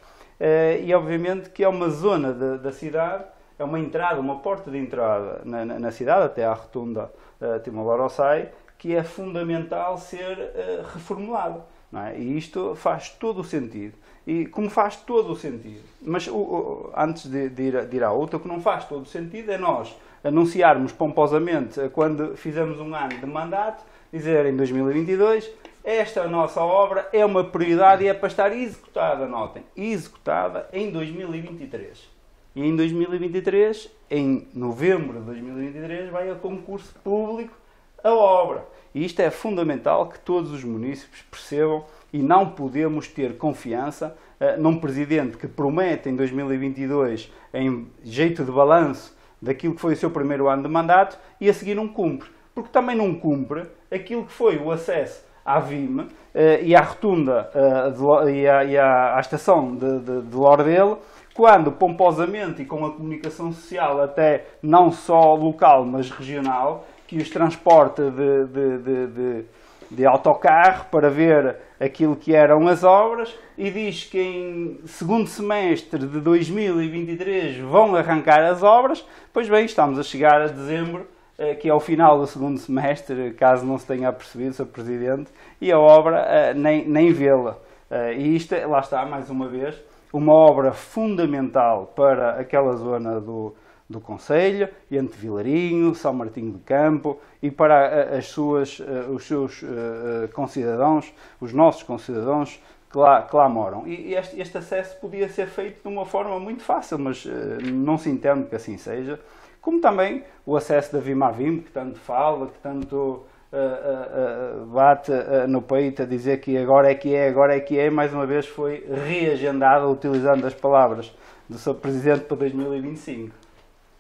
e obviamente que é uma zona da cidade, é uma entrada, uma porta de entrada na cidade, até à rotunda Timor-Leste, que é fundamental ser reformulada, não é? E isto faz todo o sentido. E como faz todo o sentido, mas antes de ir à outra, o que não faz todo o sentido é nós anunciarmos pomposamente, quando fizemos um ano de mandato, dizer em 2022, esta nossa obra é uma prioridade e é para estar executada, notem, executada em 2023. E em 2023, em novembro de 2023, vai a concurso público a obra. E isto é fundamental que todos os municípios percebam, e não podemos ter confiança num presidente que promete em 2022, em jeito de balanço daquilo que foi o seu primeiro ano de mandato, e a seguir não cumpre. Porque também não cumpre aquilo que foi o acesso à VIM e à rotunda e à estação de Lordelo, quando pomposamente e com a comunicação social até não só local, mas regional, que os transporta de autocarro para ver aquilo que eram as obras, e diz que em segundo semestre de 2023 vão arrancar as obras. Pois bem, estamos a chegar a dezembro, que é o final do segundo semestre, caso não se tenha apercebido, Sr. Presidente, e a obra nem vê-la. E isto, lá está, mais uma vez, uma obra fundamental para aquela zona do concelho, entre Vilarinho, São Martinho de Campo e para os seus concidadãos, os nossos concidadãos que lá moram. E este acesso podia ser feito de uma forma muito fácil, mas não se entende que assim seja. Como também o acesso da Vimavim, que tanto fala, que tanto bate no peito a dizer que agora é que é, mais uma vez foi reagendada utilizando as palavras do Sr. Presidente para 2025.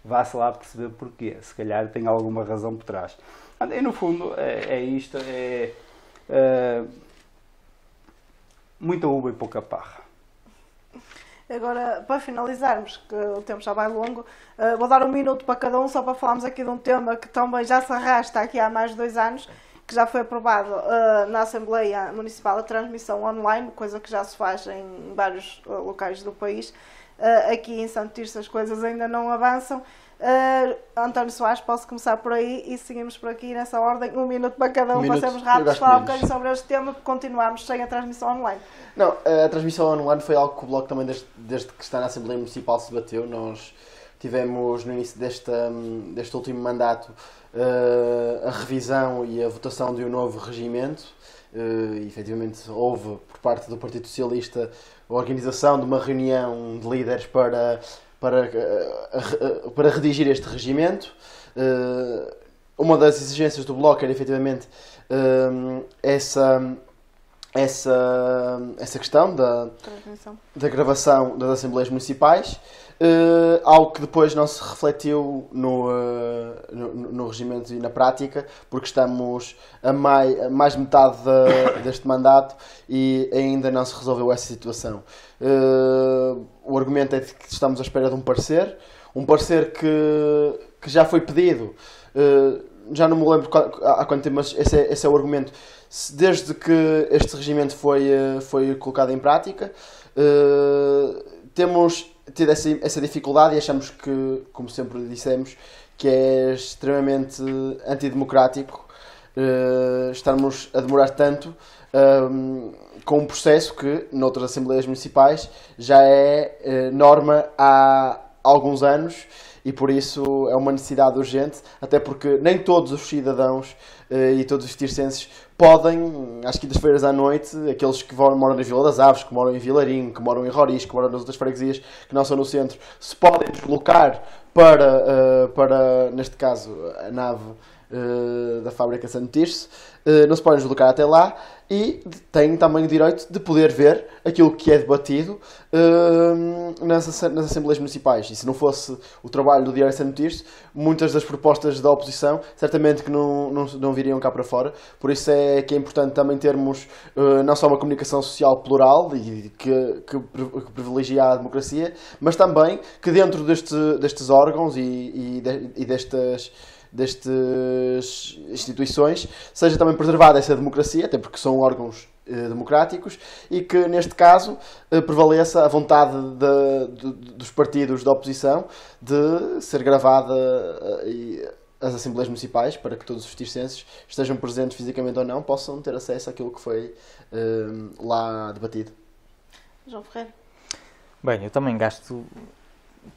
Vá-se lá perceber porquê. Se calhar tem alguma razão por trás. E no fundo é isto, muita uva e pouca parra. Agora, para finalizarmos, que o tempo já vai longo, vou dar 1 minuto para cada um, só para falarmos aqui de um tema que também já se arrasta aqui há mais de 2 anos, que já foi aprovado na Assembleia Municipal, a transmissão online, coisa que já se faz em vários locais do país. Aqui em Santo Tirso as coisas ainda não avançam. António Soares, posso começar por aí e seguimos por aqui nessa ordem, 1 minuto para cada um, para sermos rápidos, falar um bocadinho sobre este tema, porque continuamos sem a transmissão online. Não, a transmissão online foi algo que o Bloco também desde que está na Assembleia Municipal se bateu. Nós tivemos no início deste último mandato a revisão e a votação de um novo regimento. E, efetivamente houve por parte do Partido Socialista a organização de uma reunião de líderes para redigir este regimento. Uma das exigências do Bloco era efetivamente essa questão da gravação das Assembleias Municipais, algo que depois não se refletiu no regimento e na prática, porque estamos a mais de metade deste mandato e ainda não se resolveu essa situação. O argumento é de que estamos à espera de um parecer que já foi pedido, já não me lembro há quanto tempo, mas esse é o argumento, desde que este regimento foi colocado em prática. Temos tido essa dificuldade e achamos que, como sempre dissemos, que é extremamente antidemocrático estarmos a demorar tanto com um processo que, noutras Assembleias Municipais, já é norma há alguns anos. E por isso é uma necessidade urgente, até porque nem todos os cidadãos e todos os tircenses podem, às quintas-feiras à noite, aqueles que moram na Vila das Aves, que moram em Vilarinho, que moram em Roriz, que moram nas outras freguesias, que não são no centro, se podem deslocar para neste caso, a nave da fábrica Santo Tirso, não se podem deslocar até lá e têm também o direito de poder ver aquilo que é debatido nas Assembleias Municipais. E se não fosse o trabalho do Diário Santo Tirso, muitas das propostas da oposição certamente que não viriam cá para fora. Por isso é que é importante também termos não só uma comunicação social plural e que privilegia a democracia, mas também que dentro destes órgãos e destas instituições seja também preservada essa democracia, até porque são órgãos democráticos, e que neste caso prevaleça a vontade dos partidos da oposição de ser gravada as Assembleias Municipais, para que todos os tircenses, estejam presentes fisicamente ou não, possam ter acesso àquilo que foi lá debatido. João Ferreira. Bem, eu também gasto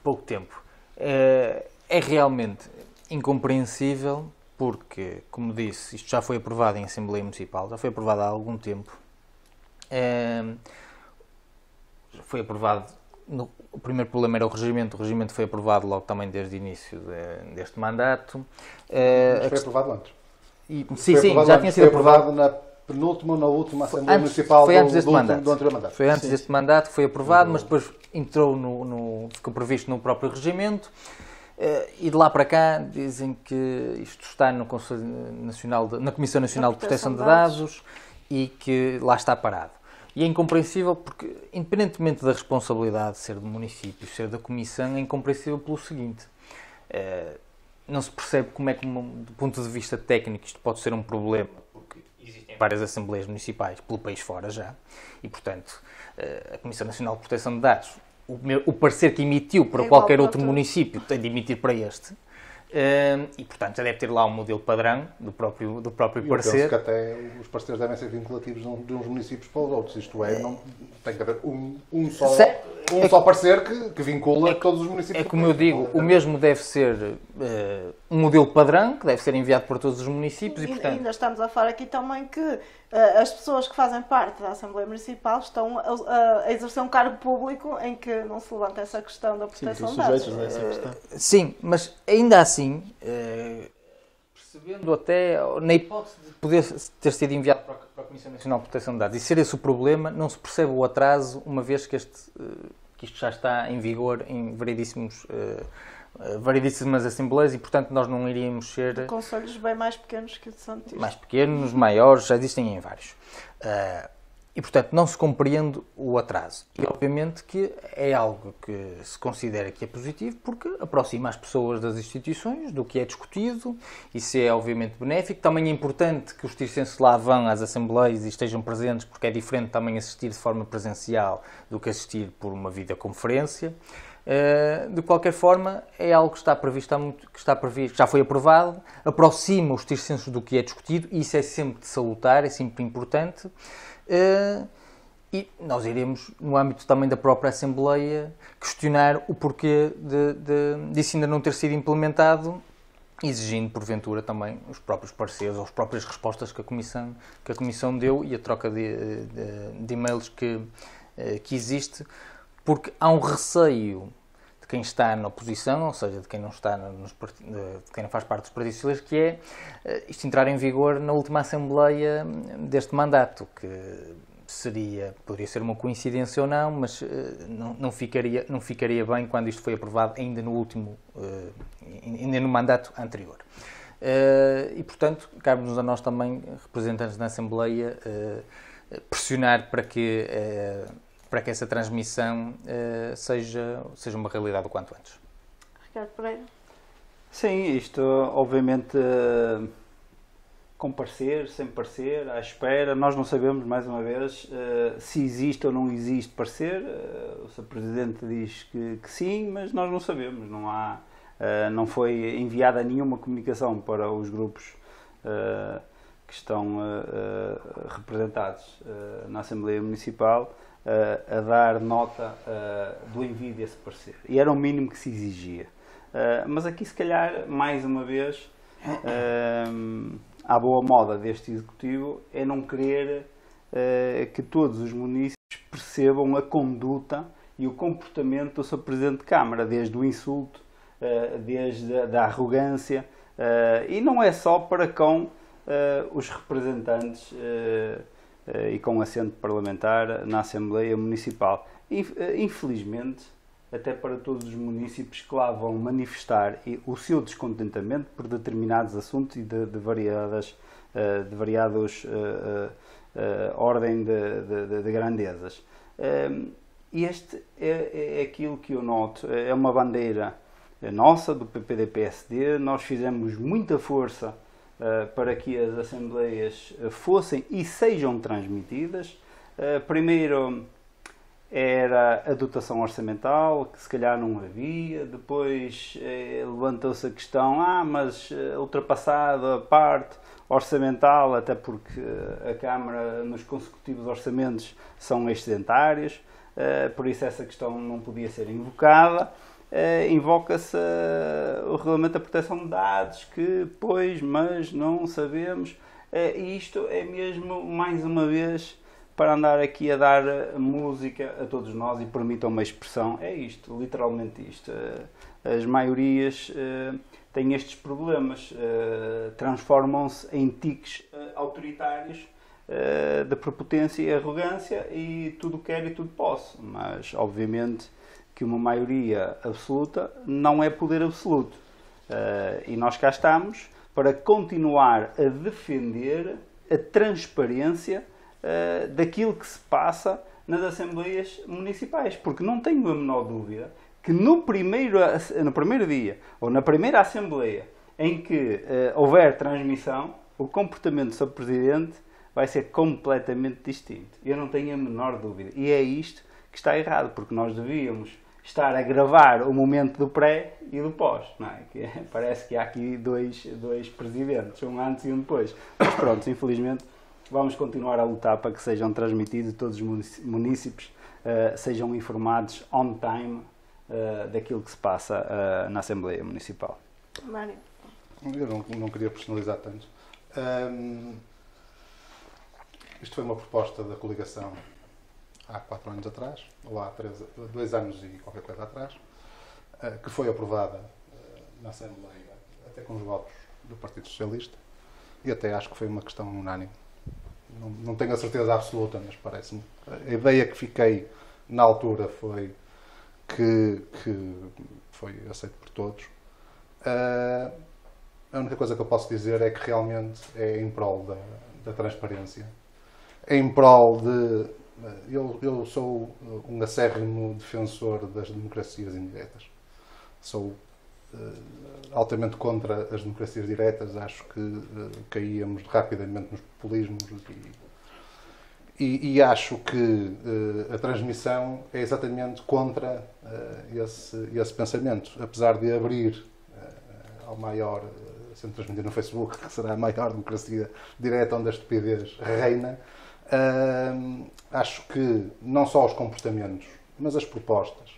pouco tempo. É realmente incompreensível porque, como disse, isto já foi aprovado em Assembleia Municipal, já foi aprovado há algum tempo. Foi aprovado, o primeiro problema era o regimento foi aprovado logo também desde o início deste mandato. Mas foi aprovado antes. Sim, já tinha sido aprovado. Na penúltima ou na última Assembleia Municipal foi antes deste mandato. Do anterior mandato. Foi antes deste mandato, foi aprovado, mas depois entrou ficou previsto no próprio regimento. E de lá para cá dizem que isto está no Conselho Nacional na Comissão Nacional de Proteção de Dados e que lá está parado. E é incompreensível porque, independentemente da responsabilidade de ser do município, ser da Comissão, é incompreensível pelo seguinte: não se percebe como é que, do ponto de vista técnico, isto pode ser um problema, porque existem várias Assembleias Municipais pelo país fora já, e portanto a Comissão Nacional de Proteção de Dados, o parecer que emitiu para qualquer outro município tem de emitir para este. E, portanto, já deve ter lá um modelo padrão do próprio Eu parecer. penso que até os parceiros devem ser vinculativos de uns municípios para os outros. Isto é, não tem que haver um só parecer que vincula todos os municípios. É como eu digo, o mesmo deve ser um modelo padrão, que deve ser enviado por todos os municípios e, portanto... Ainda estamos a falar aqui também que as pessoas que fazem parte da Assembleia Municipal estão a exercer um cargo público em que não se levanta essa questão da proteção de dados. Sujeitos, não é essa questão? Sim, mas ainda assim, percebendo até, na hipótese de poder ter sido enviado para a Comissão Nacional de Proteção de Dados e ser esse o problema, não se percebe o atraso, uma vez que isto já está em vigor em variedíssimas assembleias e, portanto, nós não iríamos ser... Conselhos bem mais pequenos que o de Santo Tirso. Mais pequenos, maiores, já existem em vários. E, portanto, não se compreende o atraso. E, obviamente, que é algo que se considera que é positivo, porque aproxima as pessoas das instituições, do que é discutido, isso é, obviamente, benéfico. Também é importante que os tircenses lá vão às assembleias e estejam presentes, porque é diferente também assistir de forma presencial do que assistir por uma videoconferência. De qualquer forma, é algo que está previsto, que já foi aprovado, aproxima os tircenses do que é discutido, e isso é sempre de salutar, é sempre importante. E nós iremos, no âmbito também da própria Assembleia, questionar o porquê disso ainda não ter sido implementado, exigindo, porventura, também os próprios pareceres ou as próprias respostas que a Comissão deu e a troca de e-mails que existe, porque há um receio de quem está na oposição, ou seja, de quem não está de quem não faz parte dos partidos socialistas, que é isto entrar em vigor na última Assembleia deste mandato, que poderia ser uma coincidência ou não, mas não ficaria bem quando isto foi aprovado ainda no mandato anterior. E, portanto, cabe-nos a nós também, representantes da Assembleia, pressionar para que essa transmissão seja uma realidade o quanto antes. Ricardo Pereira? Sim, isto obviamente com parecer, sem parecer, à espera. Nós não sabemos, mais uma vez, se existe ou não existe parecer. O Sr. Presidente diz que sim, mas nós não sabemos. Não foi enviada nenhuma comunicação para os grupos que estão representados na Assembleia Municipal a dar nota do envio desse parecer. E era o mínimo que se exigia. Mas aqui, se calhar, mais uma vez, à boa moda deste Executivo é não querer que todos os municípios percebam a conduta e o comportamento do Sr. Presidente de Câmara, desde o insulto, desde a arrogância, e não é só para com os representantes e com assento parlamentar na Assembleia Municipal. Infelizmente, até para todos os municípios que lá vão manifestar o seu descontentamento por determinados assuntos e de variadas ordem de grandezas. Este é aquilo que eu noto, é uma bandeira nossa, do PPD-PSD. Nós fizemos muita força para que as assembleias fossem e sejam transmitidas. Primeiro era a dotação orçamental, que se calhar não havia. Depois levantou-se a questão, mas ultrapassada a parte orçamental, até porque a Câmara nos consecutivos orçamentos são excedentários, por isso essa questão não podia ser invocada. Invoca-se o Regulamento da Proteção de Dados, mas não sabemos. E isto é mesmo, mais uma vez, para andar aqui a dar música a todos nós, e permitam uma expressão, é isto, literalmente isto. As maiorias têm estes problemas, transformam-se em tiques autoritários da prepotência e arrogância, e tudo quero e tudo posso, mas obviamente que uma maioria absoluta não é poder absoluto. E nós cá estamos para continuar a defender a transparência daquilo que se passa nas Assembleias Municipais, porque não tenho a menor dúvida que no primeiro dia, ou na primeira Assembleia em que houver transmissão, o comportamento do Sr. Presidente vai ser completamente distinto. Eu não tenho a menor dúvida. E é isto que está errado, porque nós devíamos estar a gravar o momento do pré e do pós, não é? Que parece que há aqui dois presidentes, um antes e um depois. Mas pronto, infelizmente, vamos continuar a lutar para que sejam transmitidos e todos os munícipes sejam informados on time daquilo que se passa na Assembleia Municipal. Mário. Eu não queria personalizar tanto. Isto foi uma proposta da coligação há 4 anos atrás, ou há 2 anos e qualquer coisa atrás, que foi aprovada na Assembleia, até com os votos do Partido Socialista, e até acho que foi uma questão unânime. Não tenho a certeza absoluta, mas parece-me. A ideia que fiquei na altura foi que foi aceito por todos. A única coisa que eu posso dizer é que realmente é em prol da transparência. É em prol de... Eu sou um acérrimo defensor das democracias indiretas. Sou altamente contra as democracias diretas. Acho que caíamos rapidamente nos populismos e acho que a transmissão é exatamente contra esse pensamento. Apesar de abrir ao maior, sendo transmitido no Facebook, que será a maior democracia direta onde a estupidez reina, acho que não só os comportamentos, mas as propostas,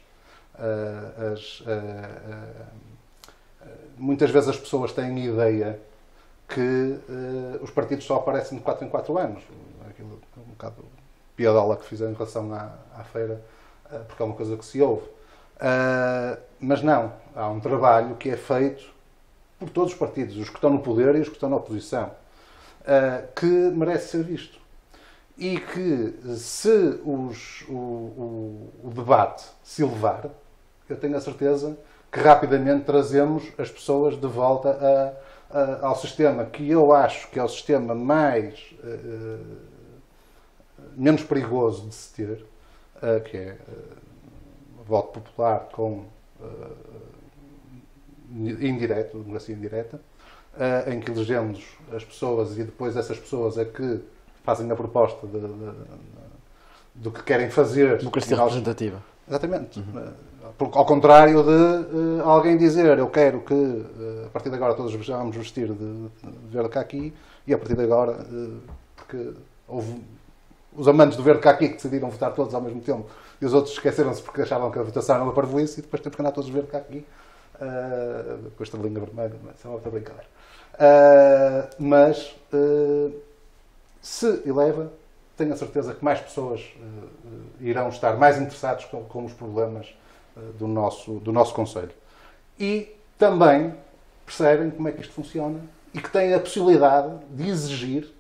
muitas vezes as pessoas têm a ideia que os partidos só aparecem de 4 em 4 anos. Aquilo é um bocado piadola que fizeram em relação à feira, porque é uma coisa que se ouve. Mas não, há um trabalho que é feito por todos os partidos, os que estão no poder e os que estão na oposição, que merece ser visto. E que, se o debate se elevar, eu tenho a certeza que rapidamente trazemos as pessoas de volta ao sistema que eu acho que é o sistema menos perigoso de se ter, que é o voto popular com indireto, democracia indireta, em que elegemos as pessoas e depois essas pessoas é que fazem a proposta do que querem fazer. Democracia representativa. Exatamente. Ao contrário de alguém dizer eu quero que a partir de agora todos vamos vestir de verde caqui e a partir de agora, porque houve os amantes do verde caqui que decidiram votar todos ao mesmo tempo e os outros esqueceram-se porque achavam que a votação era uma parvoíce e depois temos que andar todos de verde caqui com esta linha vermelha, isso é uma outra brincadeira. Mas se eleva, tenho a certeza que mais pessoas irão estar mais interessados com os problemas do nosso concelho. E também percebem como é que isto funciona e que têm a possibilidade de exigir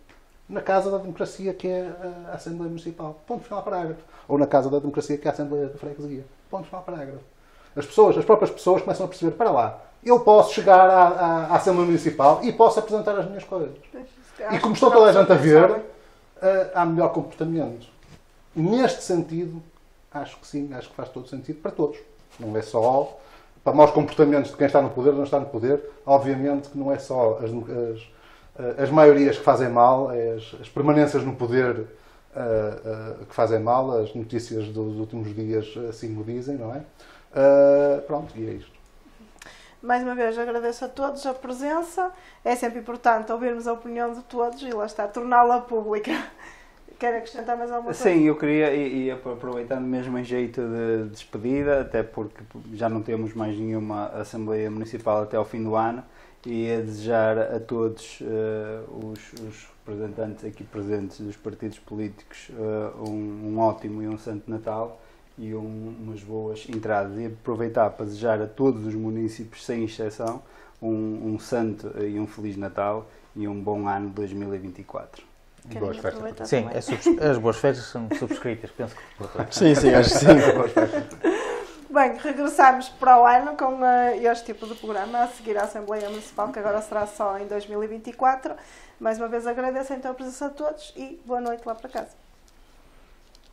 na Casa da Democracia, que é a Assembleia Municipal. Ponto final parágrafo. Ou na Casa da Democracia, que é a Assembleia da Freguesia. Ponto final parágrafo. As próprias pessoas começam a perceber, para lá, eu posso chegar à Assembleia Municipal e posso apresentar as minhas coisas. E como estou toda a gente a ver, há melhor comportamento. Neste sentido, acho que sim, acho que faz todo sentido para todos. Não é só para maus comportamentos de quem está no poder ou não está no poder. Obviamente que não é só as maiorias que fazem mal, é as permanências no poder que fazem mal, as notícias dos últimos dias assim o dizem, não é? Pronto, e é isto. Mais uma vez agradeço a todos a presença. É sempre importante ouvirmos a opinião de todos e lá está, torná-la pública. Quer acrescentar mais alguma coisa? Sim, eu queria, e aproveitando mesmo em jeito de despedida, até porque já não temos mais nenhuma Assembleia Municipal até ao fim do ano, e a desejar a todos os representantes aqui presentes dos partidos políticos um ótimo e um santo Natal e umas boas entradas, e aproveitar para desejar a todos os municípios, sem exceção, um santo e um feliz Natal e um bom ano 2024. Boas festas. Sim, as boas festas são subscritas, penso que... Sim, acho que sim. Bem, regressamos para o ano com este tipo de programa, a seguir à Assembleia Municipal, que agora será só em 2024. Mais uma vez agradeço então a presença de todos e boa noite lá para casa.